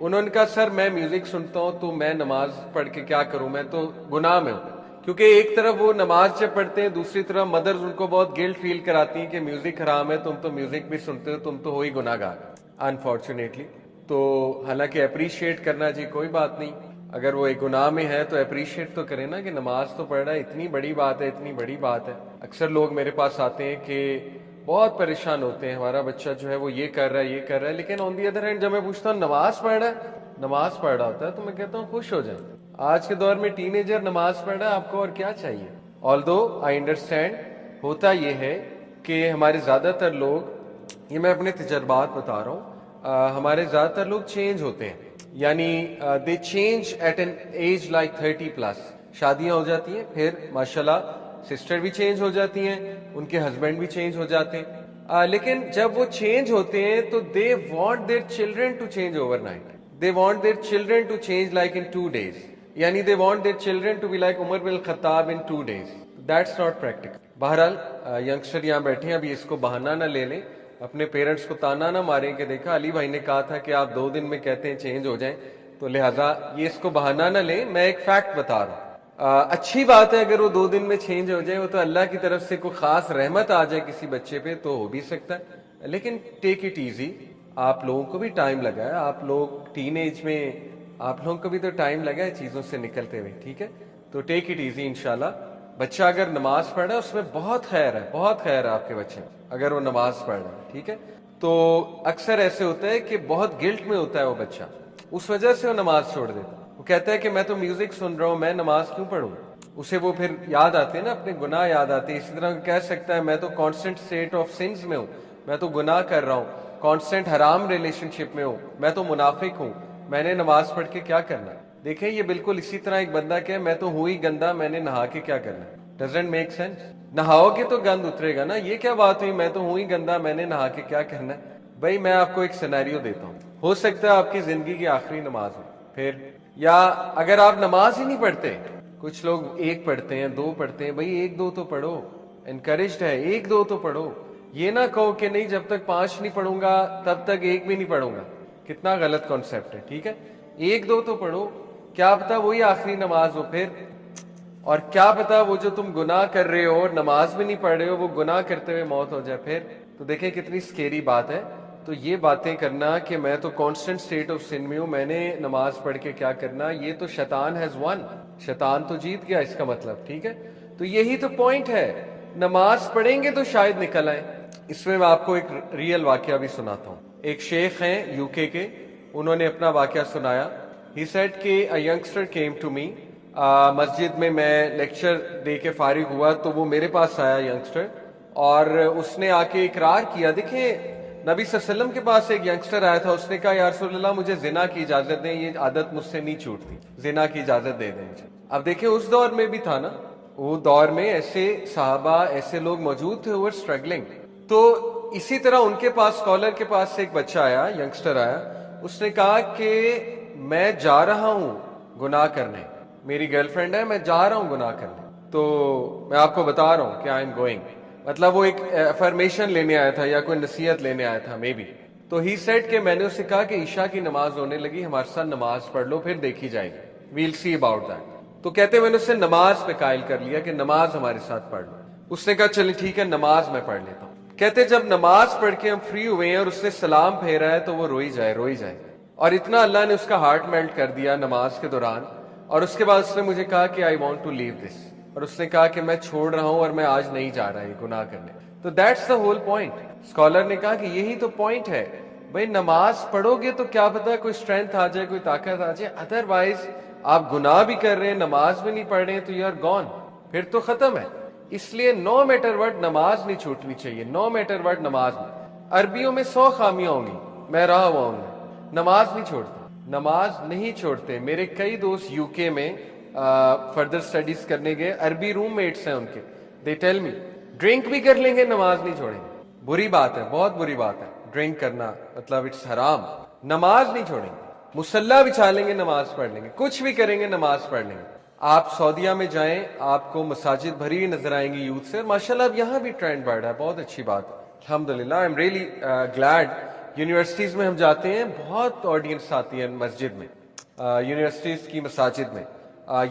انہوں نے کہا سر میں میوزک سنتا ہوں تو میں نماز پڑھ کے کیا کروں، میں تو گناہ میں ہوں. کیونکہ ایک طرف وہ نماز جب پڑھتے ہیں دوسری طرف مدرز ان کو بہت گلٹ فیل کراتی ہیں کہ میوزک حرام ہے، تم تو میوزک بھی سنتے ہو، تم تو ہو ہی گناہ گار انفارچونیٹلی. تو حالانکہ اپریشیٹ کرنا جی کوئی بات نہیں، اگر وہ ایک گناہ میں ہے تو اپریشیٹ تو کرے نا کہ نماز تو پڑھ رہا ہے، اتنی بڑی بات ہے، اتنی بڑی بات ہے. اکثر لوگ میرے پاس آتے ہیں کہ بہت پریشان ہوتے ہیں ہمارا بچہ جو ہے وہ یہ کر رہا ہے یہ کر رہا ہے، لیکن آن دی ادر ہینڈ جب میں پوچھتا ہوں نماز پڑھ رہا ہے، نماز پڑھ رہا ہوتا ہے تو میں کہتا ہوں خوش ہو جائیں. آج کے دور میں ٹین ایجر نماز پڑھ رہا ہے، آپ کو اور کیا چاہیے. آلدو آئی انڈرسٹینڈ، ہوتا یہ ہے کہ ہمارے زیادہ تر لوگ، یہ میں اپنے تجربات بتا رہا ہوں، ہمارے زیادہ تر لوگ چینج ہوتے ہیں، یعنی they change at an age like 30+. شادیاں ہو جاتی ہیں، پھر ماشاءاللہ سسٹر بھی چینج ہو جاتی ہیں، ان کے ہسبینڈ بھی چینج ہو جاتے ہیں. لیکن جب وہ چینج ہوتے ہیں تو they want their children to change overnight. They want their children to change like in 2 days. یعنی they want their children to be like Umar bin al Khattab in 2 days. That's not practical. بہرحال youngster یہاں بیٹھے ہیں، ابھی اس کو بہانہ نہ لے لیں، اپنے پیرنٹس کو تانا نہ ماریں کہ دیکھا علی بھائی نے کہا تھا کہ آپ 2 دن میں کہتے ہیں چینج ہو جائیں، تو لہٰذا یہ اس کو بہانہ نہ لیں. میں ایک فیکٹ بتا رہا ہوں، اچھی بات ہے اگر وہ 2 دن میں چینج ہو جائے، وہ تو اللہ کی طرف سے کوئی خاص رحمت آ جائے کسی بچے پہ تو ہو بھی سکتا ہے، لیکن ٹیک اٹ ایزی. آپ لوگوں کو بھی ٹائم لگا ہے، آپ لوگ ٹین ایج میں، آپ لوگوں کو بھی تو ٹائم لگا ہے چیزوں سے نکلتے ہوئے. ٹھیک ہے، تو ٹیک اٹ ایزی انشاءاللہ. بچہ اگر نماز پڑھ رہا ہے اس میں بہت خیر ہے، بہت خیر ہے آپ کے بچے اگر وہ نماز پڑھ رہا ہے. ٹھیک ہے، تو اکثر ایسے ہوتا ہے کہ بہت گلٹ میں ہوتا ہے وہ بچہ، اس وجہ سے وہ نماز چھوڑ دیتا ہے. وہ کہتا ہے کہ میں تو میوزک سن رہا ہوں، میں نماز کیوں پڑھوں. اسے وہ پھر یاد آتے ہیں نا، اپنے گناہ یاد آتے ہیں. اسی طرح کہہ سکتا ہے میں تو کانسٹنٹ اسٹیٹ آف سنز میں ہوں، میں تو گناہ کر رہا ہوں، کانسٹنٹ حرام ریلیشن شپ میں ہوں، میں تو منافق ہوں، میں نے نماز پڑھ کے کیا کرنا. دیکھیں یہ بالکل اسی طرح ایک بندہ کہ میں تو ہوں ہی گندا، میں نے نہا کے کیا کرنا. Doesn't make sense. نہاؤ گے تو گند اترے گا نا. یہ کیا بات ہوئی میں تو ہوں ہی گندا، میں نے نہا کے کیا کرنا. بھائی میں آپ کو ایک سینیریو دیتا ہوں، ہو سکتا ہے آپ کی زندگی کی آخری نماز ہو پھر، یا اگر آپ نماز ہی نہیں پڑھتے، کچھ لوگ 1 پڑھتے ہیں 2 پڑھتے ہیں، بھائی 1-2 تو پڑھو، انکریجڈ ہے 1-2 تو پڑھو. یہ نہ کہو کہ نہیں جب تک 5 نہیں پڑھوں گا تب تک 1 بھی نہیں پڑھوں گا. کتنا غلط کانسیپٹ ہے. ٹھیک ہے، 1-2 تو پڑھو، کیا پتا وہی آخری نماز ہو پھر، اور کیا پتا وہ جو تم گناہ کر رہے ہو اور نماز بھی نہیں پڑھ رہے ہو وہ گناہ کرتے ہوئے موت ہو جائے پھر. تو دیکھیں کتنی سکیری بات ہے. تو یہ باتیں کرنا کہ میں تو کانسٹنٹ اسٹیٹ آف سن میں ہوں، میں نے نماز پڑھ کے کیا کرنا، یہ تو شیطان ہیز ون، شیطان تو جیت گیا اس کا مطلب. ٹھیک ہے، تو یہی تو پوائنٹ ہے، نماز پڑھیں گے تو شاید نکل آئیں. اس میں آپ کو ایک ریئل واقعہ بھی سناتا ہوں. ایک شیخ ہیں UK کے، انہوں نے اپنا واقعہ سنایا. ہی سیڈ کہ اے ینگسٹر کیم ٹو می، مسجد میں لیکچر دے کے فارغ ہوا تو وہ میرے پاس آیا ینگسٹر، اور اس نے آ کے اقرار کیا. دیکھیں نبی صلی اللہ علیہ وسلم کے پاس ایک ینگسٹر آیا تھا, اس نے کہا یا رسول اللہ مجھے زنا کی اجازت دیں, یہ عادت مجھ سے نہیں چھوٹتی, زنا کی اجازت دے دیں مجھے. اب دیکھیں اس دور میں بھی تھا نا, وہ دور میں ایسے صحابہ ایسے لوگ موجود تھے وہ اسٹرگلنگ. تو اسی طرح ان کے پاس اسکالر کے پاس سے ایک بچہ آیا, ینگسٹر آیا, اس نے کہا کہ میں جا رہا ہوں گناہ کرنے, میری گرل فرینڈ ہے, میں جا رہا ہوں گناہ کرنے, تو میں آپ کو بتا رہا ہوں کہ آئی ایم گوئنگ. مطلب وہ ایک افرمیشن لینے آیا تھا یا کوئی نصیحت لینے آیا تھا مے بی. تو ہی سیڈ کہ میں نے اسے کہا کہ عشاء کی نماز ہونے لگی, ہمارے ساتھ نماز پڑھ لو پھر دیکھی جائے گی, ویل سی اباؤٹ دیٹ. تو کہتے میں نے اسے نماز پہ قائل کر لیا کہ نماز ہمارے ساتھ پڑھ لو. اس نے کہا چلے ٹھیک ہے نماز میں پڑھ لیتا ہوں. کہتے جب نماز پڑھ کے ہم فری ہوئے ہیں اور اس نے سلام پھیرا ہے تو وہ روئی جائے, اور اتنا اللہ نے اس کا ہارٹ میلٹ کر دیا نماز کے دوران. اور اس کے بعد اس نے مجھے کہا کہ آئی وانٹ ٹو لیو دس, اور اس نے کہا کہ میں چھوڑ رہا ہوں اور میں آج نہیں جا رہا یہ گناہ کرنے. تو that's the whole point. Scholar نے کہا کہ یہی تو پوائنٹ ہے بھائی, نماز پڑھو گے تو کیا پتا کوئی اسٹرینتھ آ جائے, کوئی طاقت آ جائے, ادر وائز آپ گناہ بھی کر رہے ہیں نماز بھی نہیں پڑھ رہے ہیں تو یو آر گون, پھر تو ختم ہے. اس لیے نو میٹر وٹ نماز نہیں چھوٹنی چاہیے, نو میٹر وٹ نماز نہیں. عربیوں میں 100 خامیاں ہوں گی, میں رہا ہوا ہوں, نماز نہیں چھوڑتا, نماز نہیں چھوڑتے. میرے کئی دوست یو کے میں فردر سٹڈیز کرنے گئے, عربی روم میٹس ہیں ان کے, دے ٹیل می ڈرنک بھی کر لیں گے نماز نہیں چھوڑیں گے. بری بات ہے, بہت بری بات ہے ڈرنک کرنا, مطلب اٹس حرام. نماز نہیں چھوڑیں گے, مصلی بچھا لیں گے نماز پڑھ لیں گے, کچھ بھی کریں گے نماز پڑھ لیں گے. آپ سعودیہ میں جائیں آپ کو مساجد بھری ہوئی نظر آئیں گی یوتھ سے, ماشاءاللہ اب یہاں بھی ٹرینڈ بڑھ رہا ہے, بہت اچھی بات ہے الحمدللہ. I am really glad. Universities میں ہم جاتے ہیں, بہت آڈینس آتی ہے مسجد میں, یونیورسٹیز کی مساجد میں.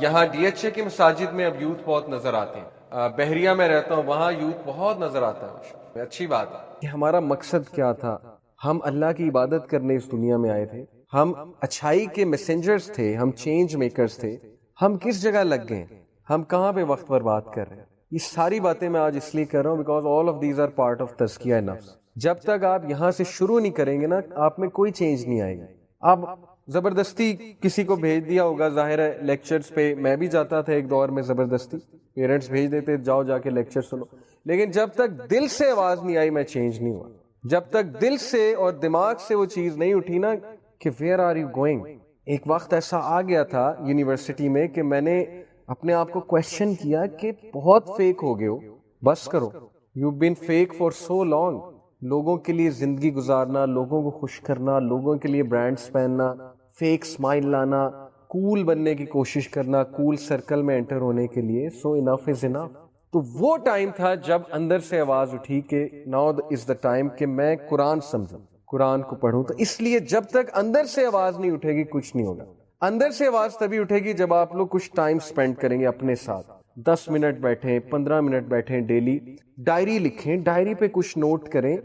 یہاں ڈی ایچ اے کی مساجد میں اب یوتھ بہت نظر آتے ہیں. بحریہ میں رہتا ہوں, وہاں یوتھ بہت نظر آتا ہے, اچھی بات ہے. کہ ہمارا مقصد کیا تھا, ہم اللہ کی عبادت کرنے اس دنیا میں آئے تھے, ہم اچھائی کے میسنجرز تھے, ہم چینج میکرز تھے. ہم کس جگہ لگ گئے, ہم کہاں پہ وقت برباد کر رہے ہیں. یہ ساری باتیں میں آج اس لیے کر رہا ہوں because all of these are part of تزکیہ نفس. جب تک آپ یہاں سے شروع نہیں کریں گے نا, آپ میں کوئی چینج نہیں آئے گا. آپ زبردستی کسی کو بھیج دیا ہوگا, ظاہر ہے لیکچرز پہ میں بھی جاتا تھا ایک دور میں, زبردستی پیرنٹس بھیج دیتے جاؤ جا کے لیکچر سنو, لیکن جب تک دل سے آواز نہیں آئی میں چینج نہیں ہوا. جب تک دل سے اور دماغ سے وہ چیز نہیں اٹھی نا کہ ویئر آر یو گوئنگ. ایک وقت ایسا آ گیا تھا یونیورسٹی میں کہ میں نے اپنے آپ کو کویشچن کیا کہ بہت فیک ہو گئے ہو, بس کرو, you been fake for so long. لوگوں کے لیے زندگی گزارنا, لوگوں کو خوش کرنا, لوگوں کے لیے برانڈز پہننا, فیک سمائل لانا, کول بننے کی کوشش کرنا, کول سرکل میں انٹر ہونے کے لیے. سو انف از انف. تو وہ ٹائم تھا جب اندر سے آواز اٹھی کہ ناؤ از دا ٹائم کہ میں قرآن سمجھوں, قرآن کو پڑھوں. تو اس لیے جب تک اندر سے آواز نہیں اٹھے گی کچھ نہیں ہوگا. اندر سے آواز تبھی اٹھے گی جب آپ لوگ کچھ ٹائم سپینڈ کریں گے اپنے ساتھ, 10 منٹ بیٹھیں, 15 منٹ بیٹھیں, ڈیلی ڈائری لکھیں, ڈائری پہ کچھ نوٹ کریں,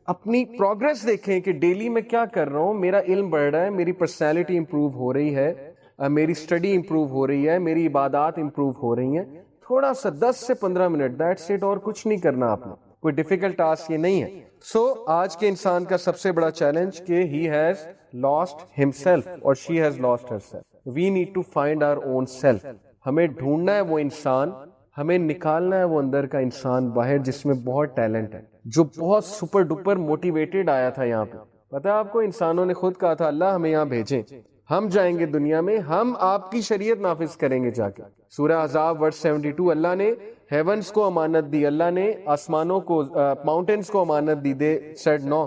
اپنی پروگرس دیکھیں کہ ڈیلی میں کیا کر رہا ہوں, میرا علم بڑھ رہا ہے, میری پرسنالٹی امپروو ہو رہی ہے, میری اسٹڈی امپروو ہو رہی ہے, میری عبادات امپروو ہو رہی ہیں. تھوڑا سا 10 سے 15 منٹ, دیٹس اٹ, اور کچھ نہیں کرنا آپ نے, کوئی ڈیفیکلٹ ٹاسک یہ نہیں ہے. سو آج کے انسان کا سب سے بڑا چیلنج کہ ہی ہیز لاسٹ ہمسیلف اور she has lost herself. We need to find our own self. ہمیں ڈھونڈنا ہے وہ انسان, ہمیں نکالنا ہے وہ اندر کا انسان باہر جس میں بہت ٹیلنٹ ہے, جو بہت سپر ڈپر موٹیویٹڈ آیا تھا یہاں پہ. پتہ ہے آپ کو, انسانوں نے خود کہا تھا اللہ ہمیں یہاں بھیجیں, ہم جائیں گے دنیا میں, ہم آپ کی شریعت نافذ کریں گے جا کے. سورہ احزاب ورس 72, اللہ نے ہیونز کو امانت دی, اللہ نے آسمانوں کو, ماؤنٹینز کو امانت دی. They said no.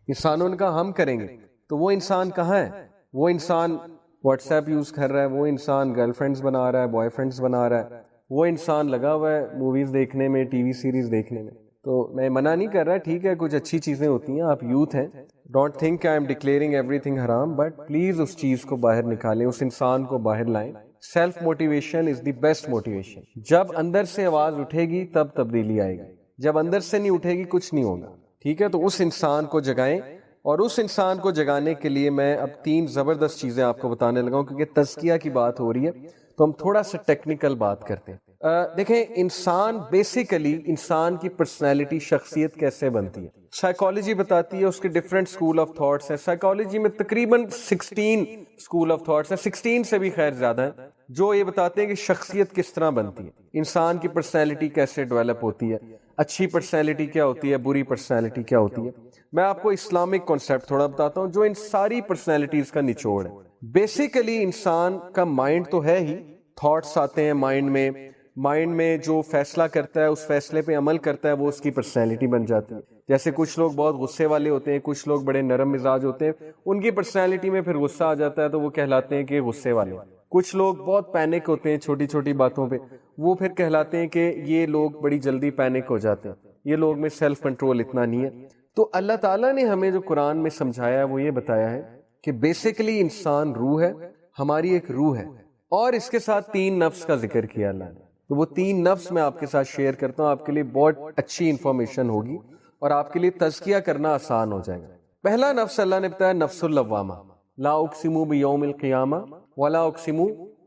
انسانوں نے کہا ہم کریں گے. تو وہ انسان کہاں ہے؟ وہ انسان واٹس ایپ یوز کر رہا ہے, وہ انسان گرل فرینڈز بنا رہا ہے, بوائے فرینڈز بنا رہا ہے, وہ انسان لگا ہوا ہے موویز دیکھنے میں, ٹی وی سیریز دیکھنے میں. تو میں منع نہیں کر رہا, ٹھیک ہے کچھ اچھی چیزیں ہوتی ہیں, آپ یوتھ ہیں, don't think I am declaring every thing حرام, بٹ پلیز اس چیز کو باہر نکالیں, اس انسان کو باہر لائیں. Self motivation is the best motivation. جب اندر سے آواز اٹھے گی تب تبدیلی آئے گی, جب اندر سے نہیں اٹھے گی کچھ نہیں ہوگا. ٹھیک ہے, تو اس انسان کو جگائیں, اور اس انسان کو جگانے کے لیے میں اب 3 زبردست چیزیں آپ کو بتانے لگا ہوں, کیونکہ تزکیہ کی بات ہو رہی ہے تو ہم تھوڑا سا ٹیکنیکل بات کرتے ہیں. دیکھیں, انسان بیسیکلی انسان کی پرسنالٹی, شخصیت کیسے بنتی ہے, سائیکالوجی بتاتی ہے, اس کے ڈفرینٹ اسکول آف تھاٹس ہیں. سائیکالوجی میں تقریباً 16 اسکول آف تھاٹس ہیں, 16 سے بھی خیر زیادہ ہیں, جو یہ بتاتے ہیں کہ شخصیت کس طرح بنتی ہے, انسان کی پرسنالٹی کیسے ڈیولپ ہوتی ہے. اچھی پرسنالٹی کیا ہوتی ہے، بری پرسنالٹی کیا ہوتی ہے. میں آپ کو اسلامک کانسیپٹ تھوڑا بتاتا ہوں جو ان ساری پرسنالٹیز کا نچوڑ ہے. بیسیکلی انسان کا مائنڈ تو ہے ہی، تھاٹس آتے ہیں مائنڈ میں جو فیصلہ کرتا ہے اس فیصلے پہ عمل کرتا ہے وہ اس کی پرسنالٹی بن جاتی ہے. جیسے کچھ لوگ بہت غصے والے ہوتے ہیں، کچھ لوگ بڑے نرم مزاج ہوتے ہیں، ان کی پرسنالٹی میں پھر غصہ آ جاتا ہے تو وہ کہلاتے ہیں کہ غصے والے. کچھ لوگ بہت پینک ہوتے ہیں چھوٹی چھوٹی باتوں پہ، وہ پھر کہلاتے ہیں کہ یہ لوگ بڑی جلدی پینک ہو جاتے ہیں، یہ لوگ میں سیلف کنٹرول اتنا نہیں ہے. تو اللہ تعالیٰ نے ہمیں جو قرآن میں سمجھایا ہے وہ یہ بتایا ہے کہ بیسیکلی انسان روح ہے، ہماری ایک روح ہے، اور اس کے ساتھ 3 نفس کا ذکر کیا اللہ نے. تو وہ 3 نفس میں آپ کے ساتھ شیئر کرتا ہوں، آپ کے لیے بہت اچھی انفارمیشن ہوگی اور آپ کے لیے تزکیہ کرنا آسان ہو جائے گا. پہلا نفس اللہ نے بتایا نفس اللوامہ. لا اقسم بیوم القیامہ ولا اقسم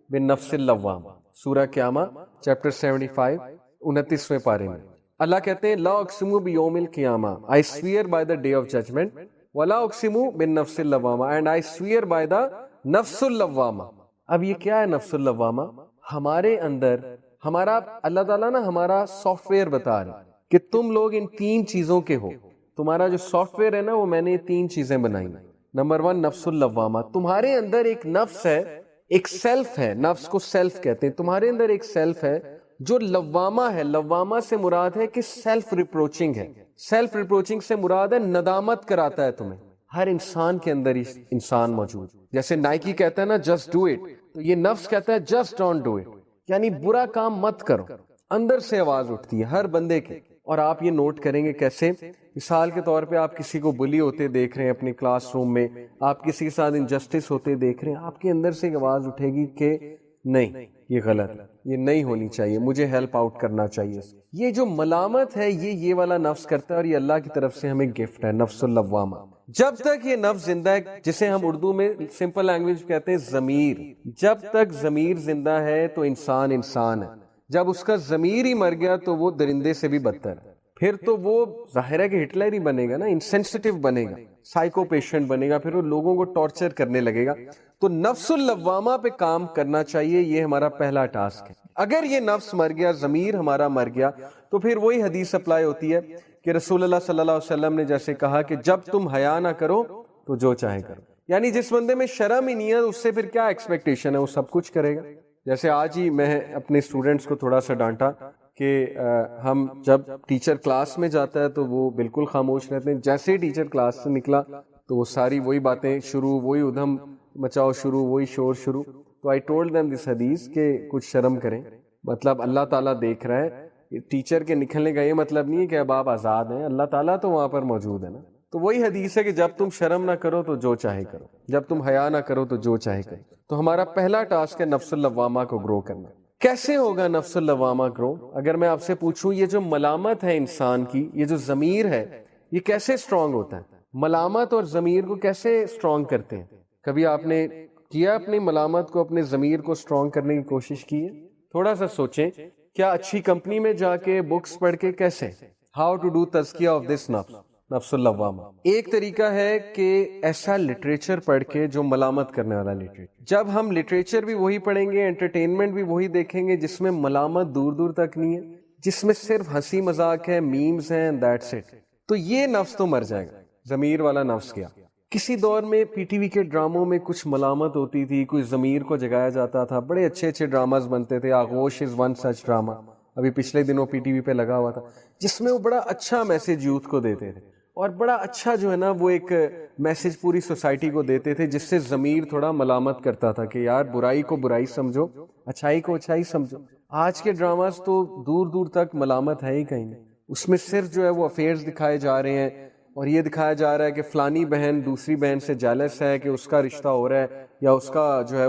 بالنفس اللوامہ. سورہ قیامہ چیپٹر 75 29ویں پارے میں اللہ کہتے ہیں لا اقسم بیوم القیامہ، I swear by the day of judgment، ولا اقسم بالنفس اللوامہ، and I swear by the نفس اللوامہ. اب یہ کیا ہے نفس اللوامہ؟ ہمارے اندر ہمارا اللہ تعالیٰ نا ہمارا سافٹ ویئر بتا رہے کہ تم لوگ ان 3 چیزوں کے ہو. تمہارا جو سافٹ ویئر ہے نا وہ میں نے 3 چیزیں بنائی. نمبر 1 نفس اللوامہ، تمہارے اندر ایک نفس ہے، ایک سیلف ہے، نفس کو سیلف کہتے ہیں. تمہارے اندر ایک سیلف ہے جو لوامہ ہے. لوامہ سے مراد ہے کہ سیلف ریپروچنگ ہے. سیلف ریپروچنگ سے مراد ہے ندامت کراتا ہے تمہیں. ہر انسان کے اندر انسان موجود، جیسے نائکی کہتا ہے نا جسٹ ڈو اٹ، تو یہ نفس کہتا ہے جسٹ ڈونٹ ڈو اٹ، یعنی برا کام مت کرو. اندر سے آواز اٹھتی ہے ہر بندے کے. اور آپ یہ نوٹ کریں گے کیسے، مثال کے طور پہ آپ کسی کو بلی ہوتے دیکھ رہے ہیں اپنے کلاس روم میں، آپ کسی کے ساتھ انجسٹس ہوتے دیکھ رہے ہیں، آپ کے اندر سے ایک آواز اٹھے گی کہ نہیں یہ غلط ہے، یہ نہیں ہونی چاہیے، مجھے ہیلپ آؤٹ کرنا چاہیے. یہ جو ملامت ہے یہ والا نفس کرتا ہے، اور یہ اللہ کی طرف سے ہمیں گفٹ ہے نفس اللوامہ. جب تک یہ نفس زندہ ہے، جسے ہم اردو میں سمپل لینگویج کہتے ہیں ضمیر، جب تک ضمیر زندہ ہے تو انسان ہے. جب اس کا ضمیر ہی مر گیا تو وہ درندے سے بھی بدتر ہے. پھر تو وہ ظاہر ہے کہ ہٹلر ہی بنے گا نا، انسینسٹیو بنے گا، سائیکو پیشنٹ بنے گا، پھر وہ لوگوں کو ٹارچر کرنے لگے گا. تو نفس اللوامہ پہ کام کرنا چاہیے، یہ ہمارا پہلا ٹاسک ہے. اگر یہ نفس مر گیا، ضمیر ہمارا مر گیا، تو پھر وہی حدیث اپلائی ہوتی ہے کہ رسول اللہ صلی اللہ علیہ وسلم نے جیسے کہا کہ جب تم حیا نہ کرو تو جو چاہے کرو. یعنی جس بندے میں شرم ہی نہیں ہے اس سے پھر کیا ایکسپیکٹیشن ہے، وہ سب کچھ کرے گا. جیسے آج ہی میں اپنے اسٹوڈنٹس کو تھوڑا سا ڈانٹا کہ ہم جب ٹیچر کلاس میں جاتا ہے تو وہ بالکل خاموش رہتے ہیں، جیسے ہی ٹیچر کلاس سے نکلا تو وہ ساری وہی باتیں شروع، وہی ادھم مچاؤ شروع، وہی شور شروع. تو آئی ٹولڈ دیم دس حدیث کہ کچھ شرم کریں، مطلب اللہ تعالیٰ دیکھ رہا ہے. ٹیچر کے نکلنے کا یہ مطلب نہیں ہے کہ اب آپ آزاد ہیں، اللہ تعالیٰ تو وہاں پر موجود ہے نا. تو وہی حدیث ہے کہ جب تم شرم نہ کرو تو جو چاہے کرو، جب تم حیا نہ کرو تو جو چاہے کرو. تو ہمارا پہلا ٹاسک ہے نفس اللوامہ کو گرو کرنا. کیسے ہوگا نفس اللوامہ گرو؟ اگر میں آپ سے پوچھوں یہ جو ملامت ہے انسان کی، یہ جو ضمیر ہے، یہ کیسے اسٹرانگ ہوتا ہے؟ ملامت اور ضمیر کو کیسے اسٹرانگ کرتے ہیں؟ کبھی آپ نے کیا اپنی ملامت کو، اپنے ضمیر کو اسٹرانگ کرنے کی کوشش کی ہے؟ تھوڑا سا سوچیں، کیا اچھی کمپنی میں جا کے بکس پڑھ کے کیسے ہاؤ ٹو ڈو تزکیہ آف دس نفس اللوامہ. ایک طریقہ ہے کہ ایسا لٹریچر پڑھ کے جو ملامت کرنے والا لٹریچر. جب ہم لٹریچر بھی وہی پڑھیں گے، انٹرٹینمنٹ بھی وہی دیکھیں گے جس میں ملامت دور دور تک نہیں ہے، جس میں صرف ہنسی مذاق ہے، میمز ہیں، دیٹس اٹ، تو یہ نفس تو مر جائے گا. ضمیر والا نفس کیا؟ کسی دور میں پی ٹی وی کے ڈراموں میں کچھ ملامت ہوتی تھی، کوئی ضمیر کو جگایا جاتا تھا، بڑے اچھے اچھے ڈراماز بنتے تھے. آغوش از ون سچ ڈرامہ، ابھی پچھلے دنوں پی ٹی وی پہ لگا ہوا تھا، جس میں وہ بڑا اچھا میسج یوتھ کو دیتے تھے، اور بڑا اچھا جو ہے نا وہ ایک میسج پوری سوسائٹی کو دیتے تھے، جس سے ضمیر تھوڑا ملامت کرتا تھا کہ یار برائی کو برائی سمجھو، اچھائی کو اچھائی سمجھو. آج کے ڈراماز تو دور دور تک ملامت ہے ہی کہیں نہیں. اس میں صرف جو ہے وہ افیئرز دکھائے جا رہے ہیں، اور یہ دکھایا جا رہا ہے کہ فلانی بہن دوسری بہن سے جیلس ہے کہ اس کا رشتہ ہو رہا ہے، یا اس کا جو ہے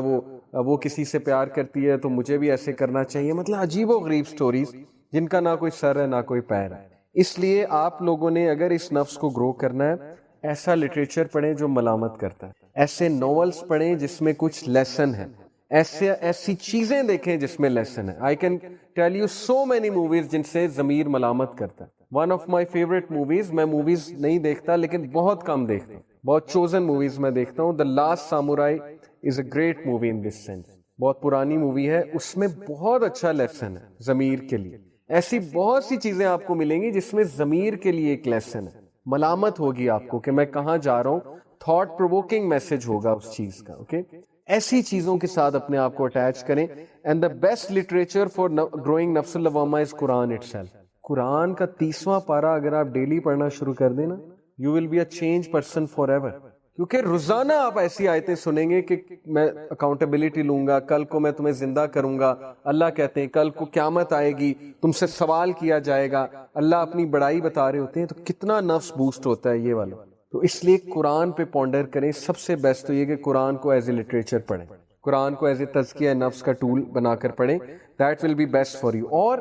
وہ کسی سے پیار کرتی ہے تو مجھے بھی ایسے کرنا چاہیے. مطلب عجیب و غریب سٹوریز جن کا نہ کوئی سر ہے نہ کوئی پیر ہے. اس لیے آپ لوگوں نے اگر اس نفس کو گرو کرنا ہے، ایسا لٹریچر پڑھیں جو ملامت کرتا ہے، ایسے ناولز پڑھیں جس میں کچھ لیسن ہے، ایسی چیزیں دیکھیں جس میں لیسن ہے. I can tell you so many movies جن سے ضمیر ملامت کرتا ہے. One of my favourite movies, میں موویز نہیں دیکھتا لیکن بہت کم دیکھتا ہوں، بہت چوزن موویز میں دیکھتا ہوں. The Last Samurai is a great movie in this sense. بہت پرانی مووی ہے، اس میں بہت اچھا لیسن ہے ضمیر کے لیے. ایسی بہت سی چیزیں آپ کو ملیں گی جس میں ضمیر کے لیے ایک لیسن ہے، ملامت ہوگی آپ کو کہ میں کہاں جا رہا ہوں، تھاٹ پرووکنگ میسج ہوگا اس چیز کا. اوکے، ایسی چیزوں کے ساتھ اپنے آپ کو اٹیچ کریں. And the best literature for growing نفس اللوامہ از قرآن اٹ سیلف. قرآن کا 30واں پارہ اگر آپ ڈیلی پڑھنا شروع کر دیں نا، you will be a change person forever. کیونکہ روزانہ آپ ایسی آیتیں سنیں گے کہ میں اکاؤنٹیبلٹی لوں گا، کل کو میں تمہیں زندہ کروں گا. اللہ کہتے ہیں کل کو قیامت آئے گی، تم سے سوال کیا جائے گا. اللہ اپنی بڑائی بتا رہے ہوتے ہیں، تو کتنا نفس بوسٹ ہوتا ہے یہ والا. تو اس لیے قرآن پہ پونڈر کریں. سب سے بیسٹ تو یہ کہ قرآن کو ایز اے لٹریچر پڑھیں، قرآن کو ایز اے تزکیہ نفس کا ٹول بنا کر پڑھیں. That will be best for you. اور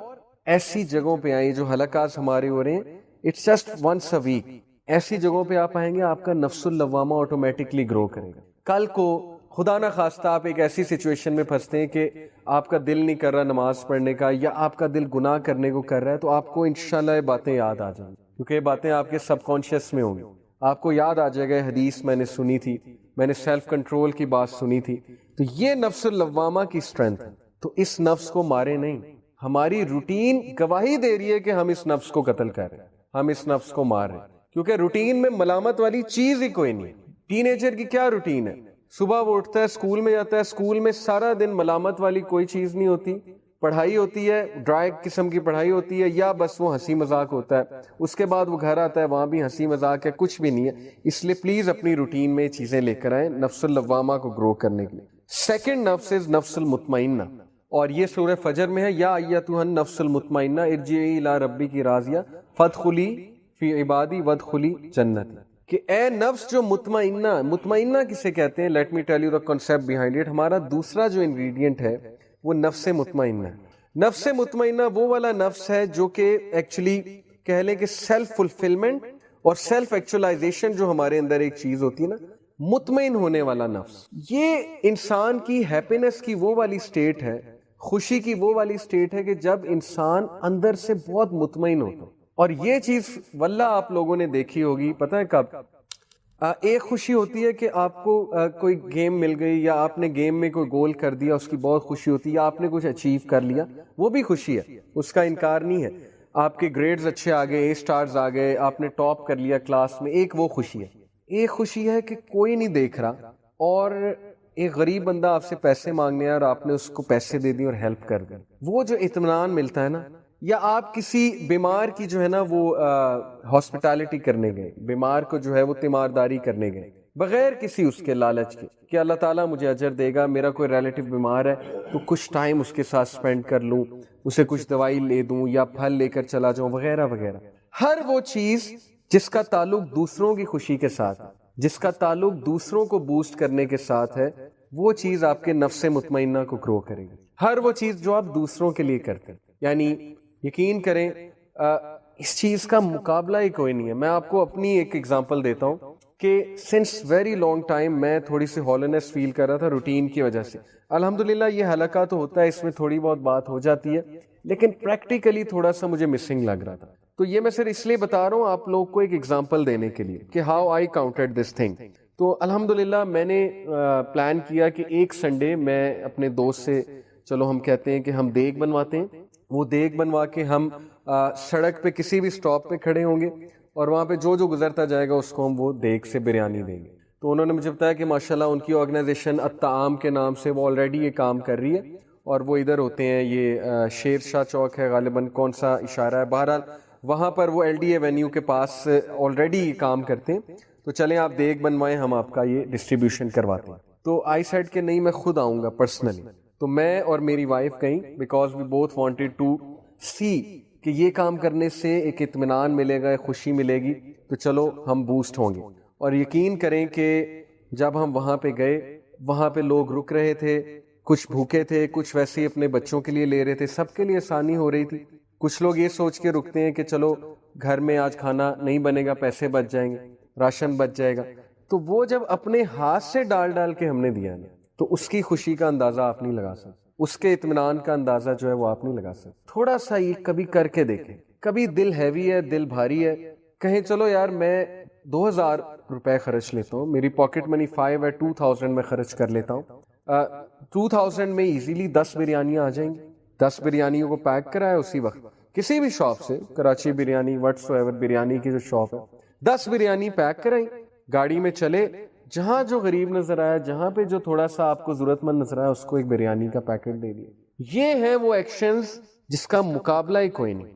ایسی جگہوں پہ آئیں جو حلقات ہمارے ہو رہے ہیں، it's just once a week. ایسی جگہوں پہ آپ آئیں گے، آپ کا نفس اللوامہ آٹومیٹکلی گرو کرے گا. کل کو خدا نہ خواستہ آپ ایک ایسی سچویشن میں پھنستے ہیں کہ آپ کا دل نہیں کر رہا نماز پڑھنے کا، یا آپ کا دل گناہ کرنے کو کر رہا ہے، تو آپ کو انشاءاللہ یہ باتیں یاد آ جائیں گی، کیونکہ یہ باتیں آپ کے سب کانشیس میں ہوں گی. آپ کو یاد آ جائے گا حدیث میں نے سنی تھی، میں نے سیلف کنٹرول کی بات سنی تھی. تو یہ نفس اللوامہ کی اسٹرینتھ ہے. تو اس نفس کو مارے نہیں. ہماری روٹین گواہی دے رہی ہے کہ ہم اس نفس کو قتل کر رہے ہیں، ہم اس نفس کو مار رہے ہیں، کیونکہ روٹین میں ملامت والی چیز ہی کوئی نہیں. ٹین ایجر کی کیا روٹین ہے؟ صبح وہ اٹھتا ہے، اسکول میں جاتا ہے، اسکول میں سارا دن ملامت والی کوئی چیز نہیں ہوتی. پڑھائی ہوتی ہے، ڈرائی قسم کی پڑھائی ہوتی ہے، یا بس وہ ہنسی مذاق ہوتا ہے. اس کے بعد وہ گھر آتا ہے، وہاں بھی ہنسی مذاق ہے، کچھ بھی نہیں ہے. اس لیے پلیز اپنی روٹین میں چیزیں لے کر آئیں نفس اللوامہ کو گرو کرنے کے لیے. سیکنڈ نفس از نفس المطمئنہ، اور یہ سورہ فجر میں ہے. یا ایتھا النفس المطمئنہ ارجعی الی ربک راضیہ فادخلی فی عبادی وادخلی جنتی. کہ اے نفس جو مطمئنہ کسے کہتے ہیں؟ Let me tell you the concept behind it. ہمارا دوسرا جو انگریڈینٹ ہے وہ نفس مطمئنہ ہے. نفس مطمئنہ وہ والا نفس ہے جو کہ ایکچولی کہہ لیں کہ سیلف فلفلمنٹ اور سیلف ایکچولائزیشن جو ہمارے اندر ایک چیز ہوتی ہے نا، مطمئن ہونے والا نفس. یہ انسان کی ہیپینس کی وہ والی سٹیٹ ہے، خوشی کی وہ والی سٹیٹ ہے کہ جب انسان اندر سے بہت مطمئن ہوتا. اور یہ چیز واللہ آپ لوگوں نے دیکھی ہوگی، پتہ ہے کب؟ ایک خوشی ہوتی ہے کہ آپ کو کوئی گیم مل گئی، یا آپ نے گیم میں کوئی گول کر دیا، اس کی بہت خوشی ہوتی ہے. یا آپ نے کچھ اچیو کر لیا، وہ بھی خوشی ہے، اس کا انکار نہیں ہے. آپ کے گریڈز اچھے آ گئے، اے سٹارز آ گئے، آپ نے ٹاپ کر لیا کلاس میں، ایک وہ خوشی ہے. ایک خوشی ہے کہ کوئی نہیں دیکھ رہا، اور ایک غریب بندہ آپ سے پیسے مانگنے آیا اور آپ نے اس کو پیسے دے دی اور ہیلپ کر دی. وہ جو اطمینان ملتا ہے نا. یا آپ کسی بیمار کی جو ہے نا وہ ہاسپٹالٹی کرنے گئے، بیمار کو جو ہے وہ تیمارداری کرنے گئے بغیر کسی اس کے لالچ کے کہ اللہ تعالیٰ مجھے اجر دے گا، میرا کوئی ریلیٹیو بیمار ہے تو کچھ ٹائم اس کے ساتھ سپینڈ کر لوں، اسے کچھ دوائی لے دوں یا پھل لے کر چلا جاؤں وغیرہ وغیرہ. ہر وہ چیز جس کا تعلق دوسروں کی خوشی کے ساتھ، جس کا تعلق دوسروں کو بوسٹ کرنے کے ساتھ ہے، وہ چیز آپ کے نفس مطمئنہ کو گرو کرے گی. ہر وہ چیز جو آپ دوسروں کے لیے کرتے ہیں، یعنی یقین کریں اس چیز کا مقابلہ ہی کوئی نہیں ہے. میں آپ کو اپنی ایک ایگزامپل دیتا ہوں کہ سنس ویری لانگ ٹائم میں تھوڑی سی ہالینس فیل کر رہا تھا روٹین کی وجہ سے. الحمدللہ یہ حلقہ تو ہوتا ہے، اس میں تھوڑی بہت بات ہو جاتی ہے، لیکن پریکٹیکلی تھوڑا سا مجھے مسنگ لگ رہا تھا. تو یہ میں صرف اس لیے بتا رہا ہوں آپ لوگ کو ایک ایگزامپل دینے کے لیے کہ how I counted this thing. تو الحمدللہ میں نے پلان کیا کہ ایک سنڈے میں اپنے دوست سے، چلو ہم کہتے ہیں کہ ہم دیگ بنواتے ہیں. وہ دیگ بنوا کے ہم سڑک پہ کسی بھی سٹاپ پہ کھڑے ہوں گے، اور وہاں پہ جو گزرتا جائے گا اس کو ہم وہ دیگ سے بریانی دیں گے. تو انہوں نے مجھے بتایا کہ ماشاءاللہ ان کی آرگنائزیشن الطعام کے نام سے وہ آلریڈی یہ کام کر رہی ہے، اور وہ ادھر ہوتے ہیں، یہ شیر شاہ چوک ہے غالباً، کون سا اشارہ ہے، بہرحال وہاں پر وہ LDA وینیو کے پاس آلریڈی یہ کام کرتے ہیں. تو چلیں آپ دیگ بنوائیں، ہم آپ کا یہ ڈسٹریبیوشن کرواتے ہیں. تو آئی سیڈ کہ نہیں، میں خود آؤں گا پرسنلی. تو میں اور میری وائف گئیں، because we both wanted to see کہ یہ کام کرنے سے ایک اطمینان ملے گا، ایک خوشی ملے گی، تو چلو ہم بوسٹ ہوں گے. اور یقین کریں کہ جب ہم وہاں پہ گئے، وہاں پہ لوگ رک رہے تھے، کچھ بھوکے تھے، کچھ ویسے ہی اپنے بچوں کے لیے لے رہے تھے، سب کے لیے آسانی ہو رہی تھی. کچھ لوگ یہ سوچ کے رکتے ہیں کہ چلو گھر میں آج کھانا نہیں بنے گا، پیسے بچ جائیں گے، راشن بچ جائے گا. تو وہ جب اپنے ہاتھ سے ڈال ڈال کے ہم نے دیا نا، تو اس کی خوشی کا اندازہ آپ نہیں لگا سکتے، اس کے اطمینان کا اندازہ جو ہے وہ آپ نہیں لگا سکتے. تھوڑا سا یہ کبھی کر کے دیکھیں. کبھی دل ہیوی ہے، دل بھاری ہے، کہیں چلو یار میں 2000 روپے خرچ لیتا ہوں، میری پاکٹ منی 5 ہے، 2000 میں خرچ کر لیتا ہوں. 2000 میں ایزیلی 10 بریانیاں آ جائیں گی. 10 بریانیوں کو پیک کرایا اسی وقت. کسی بھی شاپ سے، کراچی بریانی، وٹس ایور بریانی کی جو شاپ ہے، 10 بریانی پیک کرائیں، گاڑی میں چلے، جہاں جو غریب نظر آیا، جہاں پہ جو تھوڑا سا آپ کو ضرورت مند نظر آیا، اس کو ایک بریانی کا پیکٹ دے دیا. یہ ہے وہ ایکشنز جس کا مقابلہ ہی کوئی نہیں.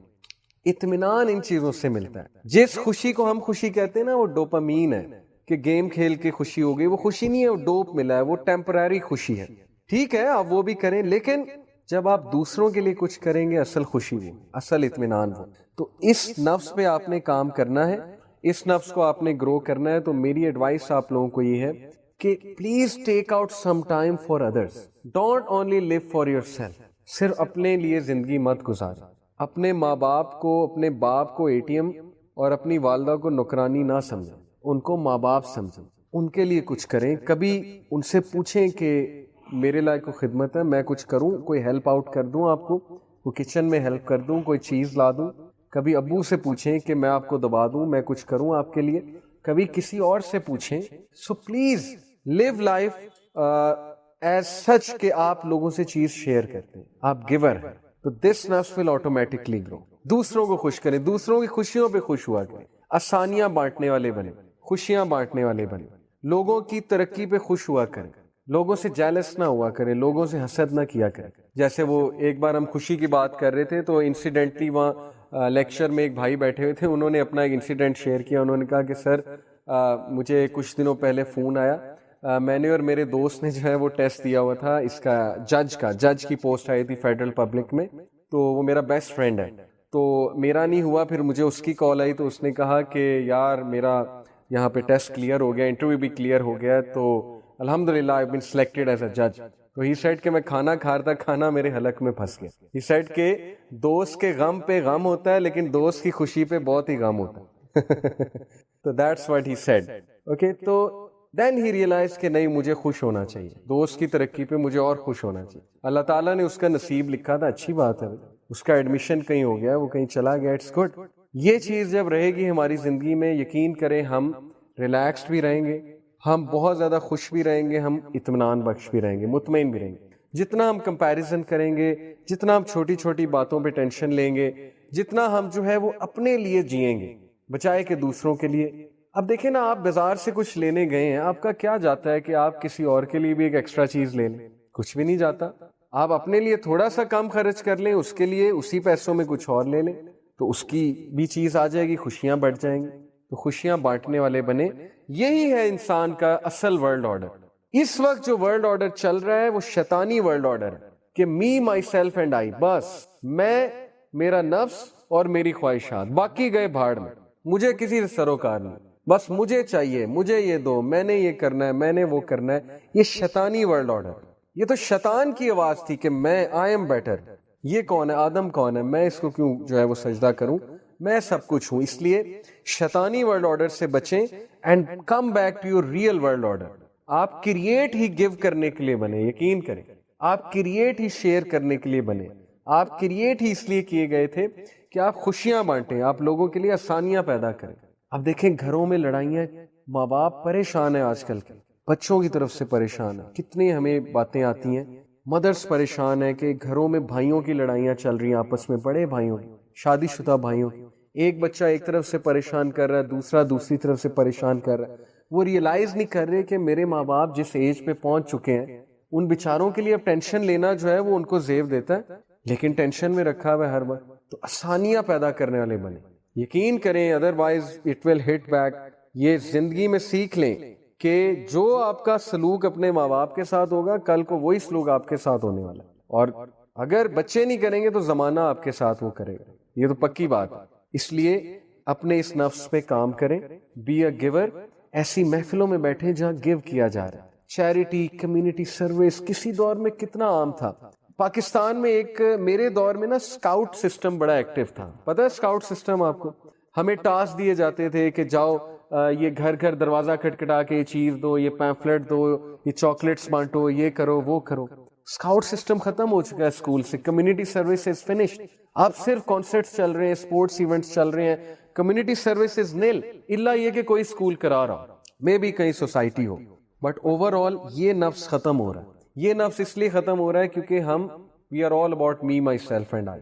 اطمینان ان چیزوں سے ملتا ہے. جس خوشی کو ہم خوشی کہتے ہیں نا، وہ ڈوپامین ہے کہ گیم کھیل کے خوشی ہو گئی، وہ خوشی نہیں ہے، وہ ڈوپ ملا ہے، وہ ٹیمپرری خوشی ہے. ٹھیک ہے آپ وہ بھی کریں، لیکن جب آپ دوسروں کے لیے کچھ کریں گے، اصل خوشی وہ، اصل اطمینان وہ. تو اس نفس پہ آپ نے کام کرنا ہے، اس نفس کو آپ نے گرو کرنا ہے. تو میری ایڈوائس آپ لوگوں کو یہ ہے کہ please take out some time for others. Don't only live for your self. صرف اپنے لیے زندگی مت گزاریں. اپنے ماں باپ کو، اپنے باپ کو ATM اور اپنی والدہ کو نوکرانی نہ سمجھیں، ان کو ماں باپ سمجھیں، ان کے لیے کچھ کریں. کبھی ان سے پوچھیں کہ میرے لائق کو خدمت ہے، میں کچھ کروں، کوئی ہیلپ آؤٹ کر دوں آپ کو، کوئی کچن میں ہیلپ کر دوں، کوئی چیز لا دوں. کبھی ابو سے پوچھیں کہ میں آپ کو دبا دوں، میں کچھ کروں آپ کے لیے. کبھی کسی اور سے پوچھیں. So please live life as such کہ آپ لوگوں سے چیز شیئر کرتے ہیں، آپ گیور ہیں. تو دس نفس ول آٹومیٹکلی گرو. دوسروں کو خوش کریں، دوسروں کی خوشیوں پہ خوش ہوا کریں. آسانیاں بانٹنے والے بنے، خوشیاں بانٹنے والے بنے. لوگوں کی ترقی پہ خوش ہوا کریں، لوگوں سے جیلس نہ ہوا کریں، لوگوں سے حسد نہ کیا کریں. جیسے وہ ایک بار ہم خوشی کی بات کر رہے تھے تو انسیڈنٹلی وہاں لیکچر میں ایک بھائی بیٹھے ہوئے تھے، انہوں نے اپنا ایک انسیڈنٹ شیئر کیا. انہوں نے کہا کہ سر مجھے کچھ دنوں پہلے فون آیا، میں نے اور میرے دوست نے جو ہے وہ ٹیسٹ دیا ہوا تھا اس کا جج کی پوسٹ آئی تھی فیڈرل پبلک میں، تو وہ میرا بیسٹ فرینڈ ہے. تو میرا نہیں ہوا، پھر مجھے اس کی کال آئی تو اس نے کہا کہ یار میرا یہاں پہ ٹیسٹ کلیئر ہو گیا، انٹرویو بھی کلیئر ہو گیا، تو الحمدللہ آئی بین سلیکٹڈ ایز اے جج. تو ہی سیڈ کہ میں کھانا کھا رہا تھا، کھانا میرے حلق میں پھنس گیا. ہی سیڈ کہ دوست کے غم پہ غم ہوتا ہے لیکن دوست کی خوشی پہ بہت ہی غم ہوتا ہے. تو that's what he said. Okay, تو دین ہی ریئلائز کہ نہیں، مجھے خوش ہونا چاہیے، دوست کی ترقی پہ مجھے اور خوش ہونا چاہیے. اللہ تعالیٰ نے اس کا نصیب لکھا تھا، اچھی بات ہے، اس کا ایڈمیشن کہیں ہو گیا، وہ کہیں چلا گیا، اٹس گڈ. یہ چیز جب رہے گی ہماری زندگی میں، یقین کریں ہم ریلیکسڈ بھی رہیں گے، ہم بہت زیادہ خوش بھی رہیں گے، ہم اطمینان بخش بھی رہیں گے، مطمئن بھی رہیں گے. جتنا ہم کمپیریزن کریں گے، جتنا ہم چھوٹی چھوٹی باتوں پہ ٹینشن لیں گے، جتنا ہم جو ہے وہ اپنے لیے جئیں گے بچائے کہ دوسروں کے لیے. اب دیکھیں نا، آپ بازار سے کچھ لینے گئے ہیں، آپ کا کیا جاتا ہے کہ آپ کسی اور کے لیے بھی ایک ایکسٹرا چیز لے لیں؟ کچھ بھی نہیں جاتا. آپ اپنے لیے تھوڑا سا کم خرچ کر لیں، اس کے لیے اسی پیسوں میں کچھ اور لے لیں، تو اس کی بھی چیز آ جائے گی، خوشیاں بڑھ جائیں گی. تو خوشیاں بانٹنے والے بنے. یہی ہے انسان کا اصل ورلڈ آرڈر. اس وقت جو ورلڈ آرڈر چل رہا ہے وہ شیطانی ورلڈ آرڈر ہے کہ می مائی سیلف اینڈ آئی. بس میں، میرا نفس اور میری خواہشات، باقی گئے بھاڑ میں، مجھے کسی سے سروکار نہیں، بس مجھے چاہیے، مجھے یہ دو، میں نے یہ کرنا ہے، میں نے وہ کرنا ہے. یہ شیطانی ورلڈ آرڈر. یہ تو شیطان کی آواز تھی کہ میں آئی ایم بیٹر. یہ کون ہے؟ آدم کون ہے؟ میں اس کو کیوں جو ہے وہ سجدہ کروں؟ میں سب کچھ ہوں. اس لیے شیطانی ورلڈ آرڈر سے بچیں and come back to your real world order. آپ کریٹ ہی گیو کرنے کے لیے بنے، یقین کریں. آپ کریٹ ہی شیئر کرنے کے لیے بنے. آپ کریٹ ہی اس لیے کیے گئے تھے کہ آپ خوشیاں بانٹیں، آپ لوگوں کے لیے آسانیاں پیدا کریں. اب دیکھیں گھروں میں لڑائیاں، ماں باپ پریشان ہیں، آج کل کے بچوں کی طرف سے پریشان ہیں. کتنی ہمیں باتیں آتی ہیں، مدرس پریشان ہے کہ گھروں میں بھائیوں کی لڑائیاں چل رہی ہیں آپس میں، بڑے بھائیوں، شادی شدہ بھائیوں. ایک بچہ ایک طرف سے پریشان کر رہا ہے، دوسرا دوسری طرف سے پریشان کر رہا ہے. وہ ریئلائز نہیں کر رہے کہ میرے ماں باپ جس ایج پہ پہنچ چکے ہیں، ان بیچاروں کے لیے اب ٹینشن لینا جو ہے وہ ان کو زیب دیتا ہے، لیکن ٹینشن میں رکھا ہوا ہے ہر وقت. تو آسانیاں پیدا کرنے والے بنے، یقین کریں، otherwise it will hit back. یہ زندگی میں سیکھ لیں کہ جو آپ کا سلوک اپنے ماں باپ کے ساتھ ہوگا، کل کو وہی سلوک آپ کے ساتھ ہونے والا ہے. اور اگر بچے نہیں کریں گے تو زمانہ آپ کے ساتھ وہ کرے گا، یہ تو پکی بات ہے. اس لیے اپنے اس نفس پہ کام کریں. Be a giver. ایسی محفلوں میں بیٹھیں جہاں گیو کیا جا رہا ہے. چیریٹی، کمیونٹی سروس کسی دور میں کتنا عام تھا. پاکستان میں ایک میرے دور میں نا اسکاؤٹ سسٹم بڑا ایکٹیو تھا. پتہ ہے اسکاؤٹ سسٹم آپ کو؟ ہمیں ٹاسک دیے جاتے تھے کہ جاؤ یہ گھر گھر دروازہ کھٹکھٹا کے یہ چیز دو، یہ پیمفلٹ دو، یہ چاکلیٹس بانٹو، یہ کرو وہ کرو. اسکاؤٹ سسٹم ختم ہو چکا ہے اسکول سے. Community service is finished. اب صرف کانسرٹس چل رہے ہیں، اسپورٹس ایونٹس چل رہے ہیں. کمیونٹی سروس از نیل، الا یہ کہ کوئی اسکول کرا رہا ہو، مے بی کہیں society who. But over all یہ نفس ختم ہو رہا ہے. یہ نفس اس لیے ختم ہو رہا ہے کیونکہ ہم we are all about me myself and I.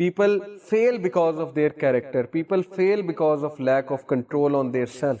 people fail because of their character, people fail because of lack of control on their self,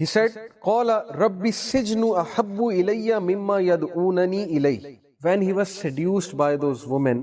He said, "Qala Rabbi sijnu ahabbu ilayya mimma yad'unani ilayhi." When he was seduced by those women,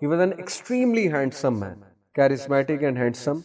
he was an extremely handsome man, charismatic and handsome,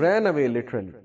ran away literally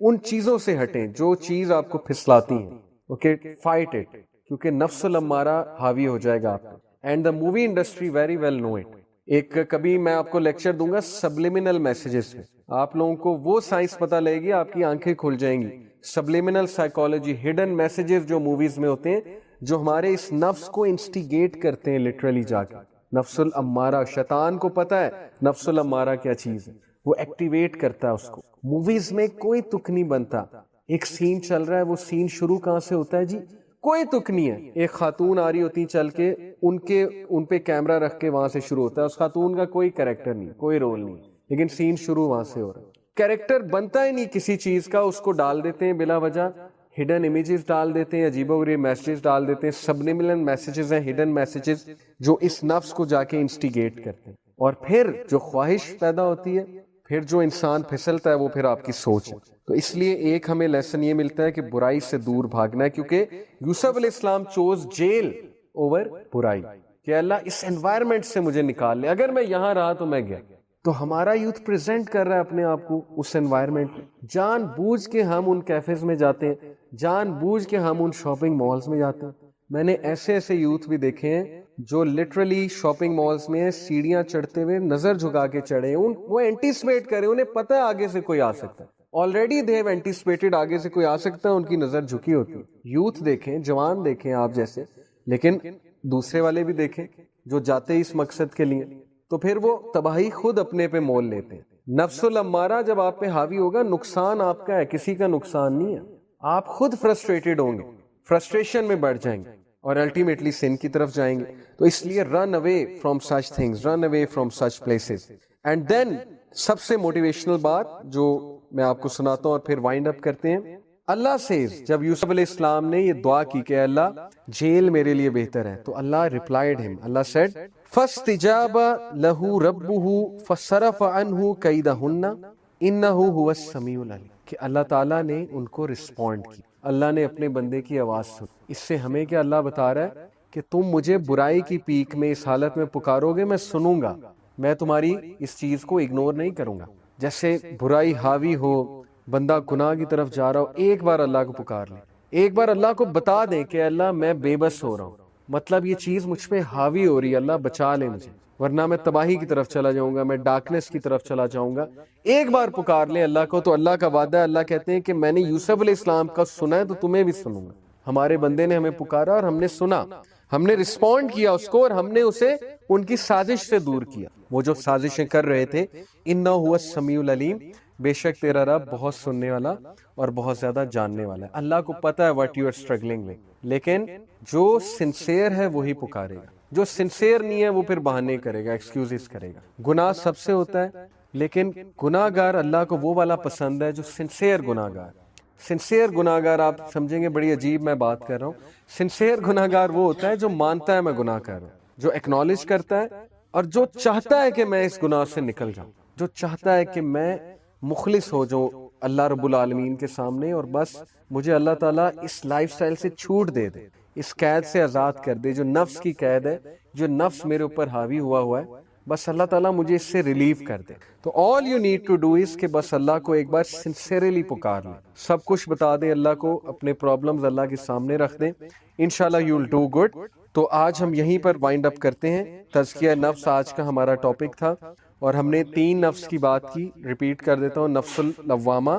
ان چیزوں سے ہٹیں جو چیز آپ کو پھسلاتی ہیں. Okay, fight it, کیونکہ نفس الامارہ حاوی ہو جائے گا آپ کو. And the movie industry very well know it. ایک کبھی میں آپ کو لیکچر دوں گا سبلیمنل میسیجز پہ, آپ لوگوں کو وہ سائنس پتہ لگے گی, آپ کی آنکھیں کھل جائیں گی. سبلیمنل سائیکالوجی, ہڈن میسیجز جو موویز میں ہوتے ہیں, جو ہمارے اس نفس کو انسٹیگیٹ کرتے ہیں لٹرلی جا کے. نفس الامارہ, شیطان کو پتہ ہے نفس الامارہ کیا چیز ہے, وہ ایکٹیویٹ کرتا ہے اس کو. موویز میں کوئی تک نہیں بنتا. ایک سین چل رہا ہے, وہ سین شروع کہاں سے ہوتا ہے جی؟ کوئی تک نہیں ہے. ایک خاتون آ رہی ہوتی چل کے, ان پہ کیمرہ رکھ کے وہاں سے شروع ہوتا ہے. اس خاتون کا کوئی کریکٹر نہیں, کوئی رول نہیں, لیکن سین شروع وہاں سے ہو رہا ہے. کریکٹر بنتا ہی نہیں کسی چیز کا, اس کو ڈال دیتے ہیں بلا وجہ. ہڈن امیجز ڈال دیتے ہیں, عجیب و غریب میسیجز ڈال دیتے ہیں. سبلیمنل میسیجز ہیں, ہڈن میسیجز جو اس نفس کو جا کے انسٹیگیٹ کرتے ہیں. اور پھر جو خواہش پیدا ہوتی ہے, پھر جو انسان پھسلتا ہے, وہ پھر آپ کی سوچ ہے. تو اس لیے ایک ہمیں لیسن یہ ملتا ہے کہ برائی سے دور بھاگنا ہے, کیونکہ یوسف علیہ السلام چوز جیل اوور برائی, کہ اللہ اس انوائرمنٹ سے مجھے نکال لے, اگر میں یہاں رہا تو میں گیا. تو ہمارا یوتھ پریزنٹ کر رہا ہے اپنے آپ کو اس انوائرمنٹ میں. جان بوجھ کے ہم ان کیفیز میں جاتے ہیں, جان بوجھ کے ہم ان شاپنگ مالز میں جاتے ہیں. میں نے ایسے ایسے یوتھ بھی دیکھے ہیں جو لٹرلی شاپنگ مالز میں سیڑھیاں چڑھتے ہوئے نظر جھکا کے چڑھے, وہ اینٹیسپیٹ کرے, انہیں پتہ ہے آگے سے کوئی آ سکتا ہے. آلریڈی دے ہیو اینٹیسپیٹڈ, آگے سے کوئی آ سکتا ہے, ان کی نظر جھکی ہوتی ہے. یوتھ دیکھیں, جوان دیکھیں آپ جیسے, لیکن دوسرے والے بھی دیکھیں جو جاتے اس مقصد کے لیے, تو پھر وہ تباہی خود اپنے پہ مول لیتے ہیں. نفس الامارہ جب آپ پہ حاوی ہوگا, نقصان آپ کا ہے, کسی کا نقصان نہیں ہے. آپ خود فرسٹریٹڈ ہوں گے, فرسٹریشن میں بڑھ جائیں گے, اور الٹیمیٹلی سن کی طرف جائیں گے. تو اس لیے run away from such things, run away from such places. And then سب سے موٹیویشنل بات جو میں آپ کو سناتا ہوں اور پھر وائنڈ اپ کرتے ہیں. اللہ سیز, جب یوسف علیہ السلام نے یہ دعا کی کہ اللہ جیل میرے لیے بہتر ہے, تو اللہ ریپلائڈ ہم, اللہ سیڈ فَاسْتَجَابَ لَهُ رَبُّهُ فَصَرَفَ عَنْهُ كَيْدَهُنَّ إِنَّهُ هُوَ السَّمِيعُ الْعَلِيمُ. کہ اللہ تعالیٰ نے ان کو رسپونڈ کی, اللہ نے اپنے بندے کی آواز سنی. اس سے ہمیں کیا اللہ بتا رہا ہے کہ تم مجھے برائی کی پیک میں اس حالت میں پکارو گے, میں سنوں گا, میں تمہاری اس چیز کو اگنور نہیں کروں گا. جیسے برائی حاوی ہو, بندہ گناہ کی طرف جا رہا ہو, ایک بار اللہ کو پکار لیں, ایک بار اللہ کو بتا دیں کہ اللہ میں بے بس ہو رہا ہوں, مطلب یہ چیز مجھ پہ حاوی ہو رہی ہے, اللہ بچا لے مجھے, ورنہ میں تباہی کی طرف چلا جاؤں گا, میں ڈارکنیس کی طرف چلا جاؤں گا. ایک بار پکار لیں اللہ کو, تو اللہ کا وعدہ ہے, اللہ کہتے ہیں کہ میں نے یوسف علیہ السلام کا سنا ہے تو تمہیں بھی سنوں گا. ہمارے بندے نے ہمیں پکارا اور ہم نے سنا, ہم نے رسپونڈ کیا اس کو, اور ہم نے اسے ان کی سازش سے دور کیا, وہ جو سازشیں کر رہے تھے. اِنَّهُ هُوَ السَّمِيعُ الْعَلِيمُ, بے شک تیرا رب بہت سننے والا اور بہت زیادہ جاننے والا ہے. اللہ کو پتہ ہے what you are struggling with, لیکن جو سنسیئر ہے وہی پکارے گا, جو سنسیئر نہیں ہے وہ پھر بہانے کرے گا, ایکسکیوزز کرے گا. گناہ سب سے ہوتا ہے, لیکن گناہ گار اللہ کو وہ والا پسند ہے جو سنسیئر گناہ گار. سنسیئر گناہ گار آپ سمجھیں گے بڑی عجیب میں بات کر رہا ہوں. سنسیئر گناہ گار وہ ہوتا ہے جو مانتا ہے میں گناہ کر رہا ہوں, جو ایکنالج کرتا ہے, اور جو چاہتا ہے کہ میں اس گناہ سے نکل جاؤں, جو چاہتا ہے کہ میں مخلص ہو جو اللہ رب العالمین کے سامنے, اور بس مجھے اللہ تعالیٰ اس لائف سٹائل سے چھوٹ دے دے, اس قید سے آزاد کر دے, جو نفس کی قید ہے, جو نفس میرے اوپر حاوی ہوا ہے, بس اللہ تعالیٰ مجھے اس سے ریلیف کر دے. تو all you need to do is کہ بس اللہ کو ایک بار سنسیئرلی پکار لیں, سب کچھ بتا دیں اللہ کو, اپنے پرابلمز اللہ کے سامنے رکھ دیں, انشاءاللہ you'll do good. تو آج ہم یہیں پر وائنڈ اپ کرتے ہیں. تزکیہ نفس آج کا ہمارا ٹاپک تھا, اور ہم نے 3 نفس کی بات کی. ریپیٹ کر دیتا ہوں, نفس اللوامہ,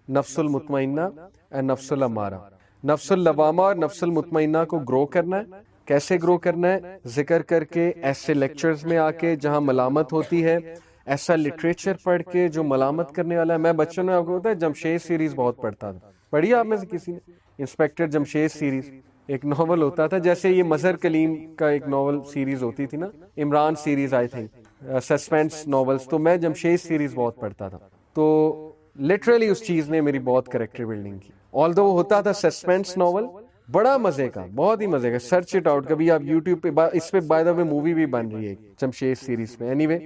نفس المطمئنہ اور نفس الامارہ. نفس اللوامہ اور نفس المطمئنہ کو گرو کرنا ہے. کیسے گرو کرنا ہے؟ ذکر کر کے, ایسے لیکچرز میں آ کے جہاں ملامت ہوتی ہے, ایسا لٹریچر پڑھ کے جو ملامت کرنے والا ہے. میں بچپن میں آپ کو پتا ہے جمشید سیریز بہت پڑھتا تھا, پڑھی آپ میں سے کسی نے؟ انسپیکٹر جمشید سیریز ایک ناول ہوتا تھا, جیسے یہ مظہر کلیم کا ایک ناول سیریز ہوتی تھی نا, Imran series I think, suspense novels. تو میں جمشید سیریز بہت پڑھتا تھا, تو لٹرلی اس چیز نے میری بہت کریکٹر بلڈنگ کی. آلدو وہ ہوتا تھا سسپینس ناول, بڑا مزے کا, بہت ہی مزے کا. سرچ اٹ آؤٹ کبھی آپ یوٹیوب پہ, اس پہ بائی دا وے مووی بھی بن رہی ہے جمشید سیریز پہ. اینی وے,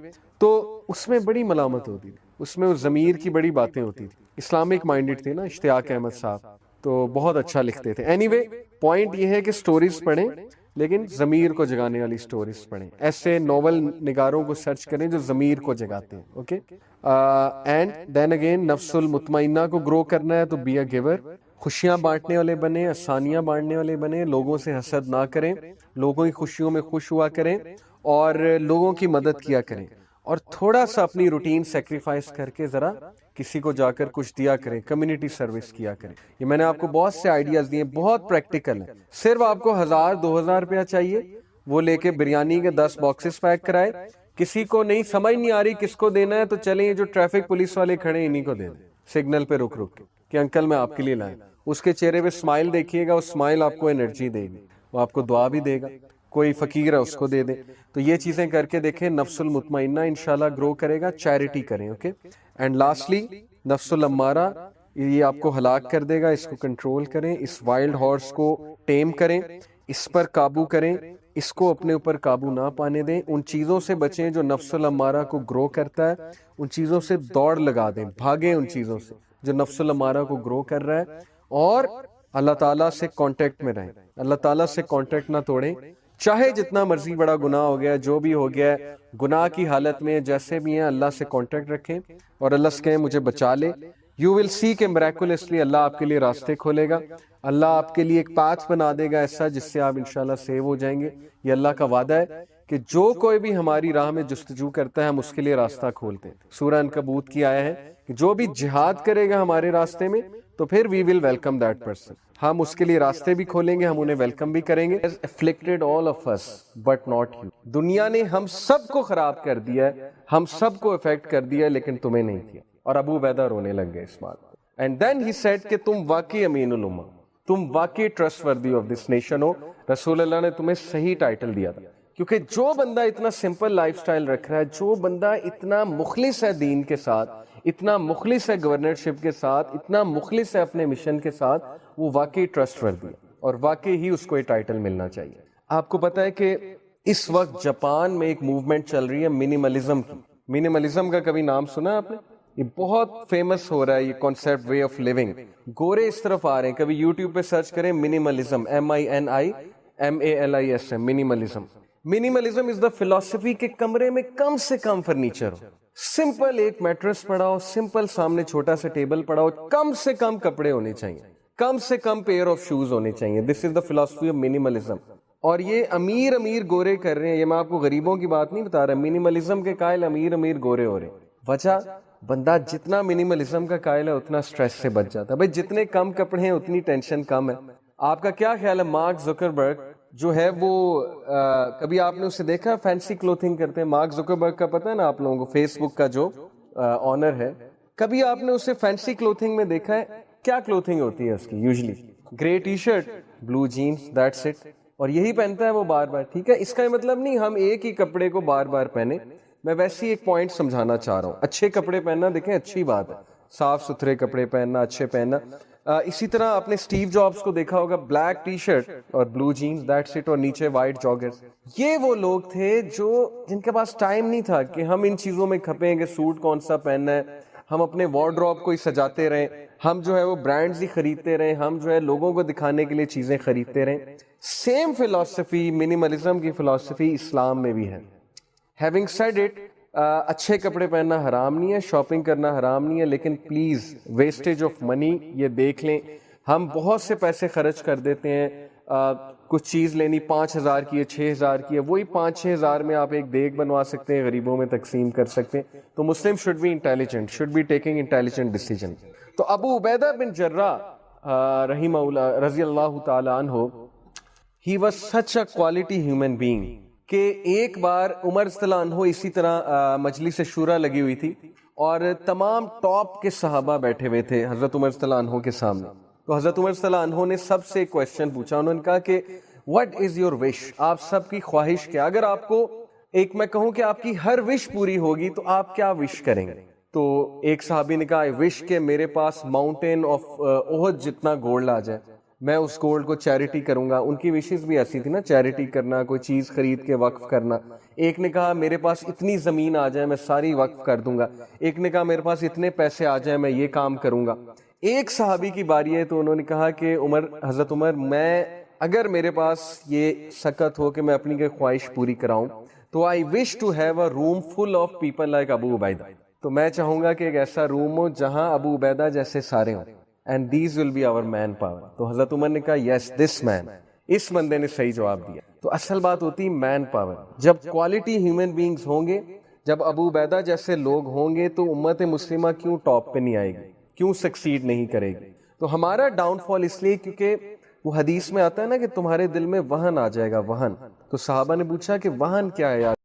تو اس میں بڑی ملامت ہوتی تھی, اس میں ضمیر کی بڑی باتیں ہوتی تھی. اسلامک مائنڈڈ تھے نا اشتیاق احمد صاحب, تو بہت اچھا لکھتے تھے. اینی وے, پوائنٹ یہ ہے کہ سٹوریز پڑھیں, لیکن ضمیر کو جگانے والی سٹوریز پڑھیں, ایسے ناول نگاروں کو سرچ کریں جو ضمیر کو جگاتے ہیں. اوکے, اینڈ دین اگین نفس المطمئنہ کو گرو کرنا ہے تو بی اے گیور, خوشیاں بانٹنے والے بنیں, آسانیاں بانٹنے والے بنیں, لوگوں سے حسد نہ کریں, لوگوں کی خوشیوں میں خوش ہوا کریں اور لوگوں کی مدد کیا کریں, اور تھوڑا سا اپنی روٹین سیکریفائس کر کے ذرا کسی کو جا کر کچھ دیا کریں, کمیونٹی سروس کیا کریں. یہ میں نے آپ کو بہت سے آئیڈیاز دیے, بہت پریکٹیکل ہیں. صرف آپ کو 1000-2000 روپیہ چاہیے, وہ لے کے بریانی کے 10 باکسز پیک کرائے. کسی کو نہیں سمجھ نہیں آ رہی کس کو دینا ہے تو چلیں یہ جو ٹریفک پولیس والے کھڑے ہیں انہیں کو دے دیں, سگنل پہ رک رک کے کہ انکل میں آپ کے لیے لائیں. اس کے چہرے پہ اسمائل دیکھیے گا, اس اسمائل آپ کو انرجی دے گی, وہ آپ کو دعا بھی دے گا. کوئی فقیر ہے اس کو دے دیں. تو یہ چیزیں کر کے دیکھیں, نفس المطمئنہ انشاءاللہ گرو کرے گا. چیریٹی کریں. اوکے, اینڈ لاسٹلی نفس الامارہ, یہ آپ کو ہلاک کر دے گا, اس کو کنٹرول کریں. اس وائلڈ ہارس کو ٹیم کریں, اس پر قابو کریں, اس کو اپنے اوپر قابو نہ پانے دیں. ان چیزوں سے بچیں جو نفس الامارہ کو گرو کرتا ہے, ان چیزوں سے دوڑ لگا دیں, بھاگیں ان چیزوں سے جو نفس الامارہ کو گرو کر رہا ہے, اور اللہ تعالیٰ سے کانٹیکٹ میں رہیں. اللہ تعالیٰ سے کانٹیکٹ نہ توڑیں, چاہے جتنا مرضی بڑا گناہ ہو گیا, جو بھی ہو گیا ہے, گناہ کی حالت میں جیسے بھی ہیں اللہ سے کانٹیکٹ رکھیں اور اللہ سے کہیں مجھے بچا لے. یو ول سی کہ میریکولسلی اللہ آپ کے لیے راستے کھولے گا, اللہ آپ کے لیے ایک پاتھ بنا دے گا ایسا جس سے آپ انشاءاللہ سیو ہو جائیں گے. یہ اللہ کا وعدہ ہے کہ جو کوئی بھی ہماری راہ میں جستجو کرتا ہے ہم اس کے لیے راستہ کھولتے ہیں. سورہ عنکبوت کی آیا ہے کہ جو بھی جہاد کرے گا ہمارے راستے میں تو پھر وی ول ویلکم دیٹ پرسن, ہم اس کے لیے راستے بھی کھولیں گے, ہم انہیں ویلکم بھی کریں گے. afflicted all of us but not you, دنیا نے ہم سب کو خراب کر دیا ہے, ہم سب کو افیکٹ کر دیا ہے, لیکن تمہیں نہیں کیا. اور ابو عبیدہ رونے لگ گئے اس بات. اینڈ دین ہی سیڈ کہ تم واقعی امین الامہ, تم واقعی trust worthy of this nation ہو. رسول اللہ نے تمہیں صحیح ٹائٹل دیا تھا, کیونکہ جو بندہ اتنا سمپل لائف سٹائل رکھ رہا ہے, جو بندہ اتنا مخلص ہے دین کے ساتھ, اتنا مخلص ہے گورنرشپ کے ساتھ, اتنا مخلص ہے اپنے مشن کے ساتھ, وہ واقعی ٹرسٹ وردی ہے اور واقعی ہی اس کو یہ ٹائٹل ملنا چاہیے. آپ کو پتا ہے کہ اس وقت جاپان میں ایک موومنٹ چل رہی ہے منیملزم کی. منیملزم کا کبھی نام سنا ہے آپ نے؟ یہ بہت فیمس ہو رہا ہے یہ کانسیپٹ, وے آف لیونگ. گورے اس طرف آ رہے ہیں, کبھی یوٹیوب پہ سرچ کریں منیملزم, MINIMALISM, منیملزم. منیملزم از دا فلسفی کہ کمرے میں کم سے کم فرنیچر ہو, سمپل ایک میٹرس پڑا ہو, سمپل سامنے چھوٹا سا ٹیبل پڑا ہو, کم سے کم کپڑے ہونے چاہیے, کم سے کم پیئر آف شوز ہونے چاہیے. دس از دا فلسفی آف منیملزم. اور یہ امیر گورے کر رہے ہیں, یہ میں آپ کو غریبوں کی بات نہیں بتا رہا. منیملزم کے قائل امیر گورے ہو رہے ہیں. وجہ, بندہ جتنا منیملزم کا قائل ہے اتنا سٹریس سے بچ جاتا ہے. بھائی جتنے کم کپڑے ہیں اتنی ٹینشن کم ہے. آپ کا کیا خیال ہے مارک زکربرگ جو ہے وہ کبھی آپ نے اسے دیکھا فینسی کلوتھنگ کرتے ہیں؟ مارک زکربرگ کا پتہ ہے نا آپ لوگوں کو, فیس بک کا جو آنر ہے, کبھی آپ نے اسے فینسی کلوتھنگ میں دیکھا ہے؟ کیا کلوتھنگ ہوتی ہے اس کی؟ Usually grey T shirt, blue jeans, that's it, اور یہی پہنتا ہے وہ بار بار. ٹھیک ہے, اس کا مطلب نہیں ہم ایک ہی کپڑے کو بار بار پہنے. میں ویسے ہی ایک پوائنٹ سمجھانا چاہ رہا ہوں. اچھے کپڑے پہننا دیکھیں اچھی بات ہے, صاف ستھرے کپڑے پہننا, اچھے پہننا. اسی طرح آپ نے اسٹیو جابس کو دیکھا ہوگا, بلیک ٹی شرٹ اور بلو جینز, دیٹس اٹ, اور نیچے وائٹ جاگرز. یہ وہ لوگ تھے جن کے پاس ٹائم نہیں تھا کہ ہم ان چیزوں میں کھپیں کہ سوٹ کون سا پہننا ہے, ہم اپنے وارڈروب کو ہی سجاتے رہیں, ہم جو ہے وہ برانڈز ہی خریدتے رہیں, ہم جو ہے لوگوں کو دکھانے کے لیے چیزیں خریدتے رہیں. سیم فلسفی, منیملزم کی فلسفی اسلام میں بھی ہے. ہیونگ سیڈ اٹ, اچھے کپڑے پہننا حرام نہیں ہے, شاپنگ کرنا حرام نہیں ہے, لیکن پلیز ویسٹیج آف منی یہ دیکھ لیں. ہم بہت سے پیسے خرچ کر دیتے ہیں, کچھ چیز لینی 5,000 کی ہے, 6,000 کی ہے, وہی 5-6 ہزار میں آپ ایک دیگ بنوا سکتے ہیں, غریبوں میں تقسیم کر سکتے ہیں. تو Muslim should be intelligent, should be taking intelligent decision. تو ابو عبیدہ بن جراح رحمہ اللہ رضی اللہ تعالی عنہ, he was such a quality human being کہ ایک بار عمر رضی اللہ عنہ اسی طرح مجلس شورا لگی ہوئی تھی اور تمام ٹاپ کے صحابہ بیٹھے ہوئے تھے حضرت عمر رضی اللہ عنہ کے سامنے. تو حضرت عمر رضی اللہ عنہ نے سب سے ایک کویسچن پوچھا. انہوں نے کہا کہ what is your wish, آپ سب کی خواہش کیا؟ اگر آپ کو ایک میں کہوں کہ آپ کی ہر وش پوری ہوگی تو آپ کیا وش کریں گے؟ تو ایک صحابی نے کہا I wish کہ میرے پاس ماؤنٹین آف احد جتنا گولڈ آ جائے, میں اس گولڈ کو چیریٹی کروں گا. ان کی وشز بھی ایسی تھی نا, چیریٹی کرنا, کوئی چیز خرید کے وقف کرنا. ایک نے کہا میرے پاس اتنی زمین آ جائے میں ساری وقف کر دوں گا. ایک نے کہا میرے پاس اتنے پیسے آ جائیں میں یہ کام کروں گا. ایک صحابی کی باری ہے تو انہوں نے کہا کہ حضرت عمر میں اگر میرے پاس یہ سکت ہو کہ میں اپنی کوئی خواہش پوری کراؤں تو I wish to have a room full of people like Abu Ubaidah. تو میں چاہوں گا کہ ایک ایسا روم ہو جہاں ابو عبیدہ جیسے سارے ہوں. And these will be our manpower. تو حضرت عمر نے کہا یس دس مین، اس بندے نے صحیح جواب دیا. تو اصل بات ہوتی مین پاور. جب کوالٹی ہیومن بینگز ہوں گے، جب ابو عبیدہ جیسے لوگ ہوں گے، تو امت مسلمہ کیوں ٹاپ پہ نہیں آئے گی، کیوں سکسیڈ نہیں کرے گی. تو ہمارا ڈاؤن فال اس لیے کیونکہ وہ حدیث میں آتا ہے نا کہ تمہارے دل میں وہن آ جائے گا، وہن. تو صحابہ نے پوچھا کہ وہن کیا ہے یار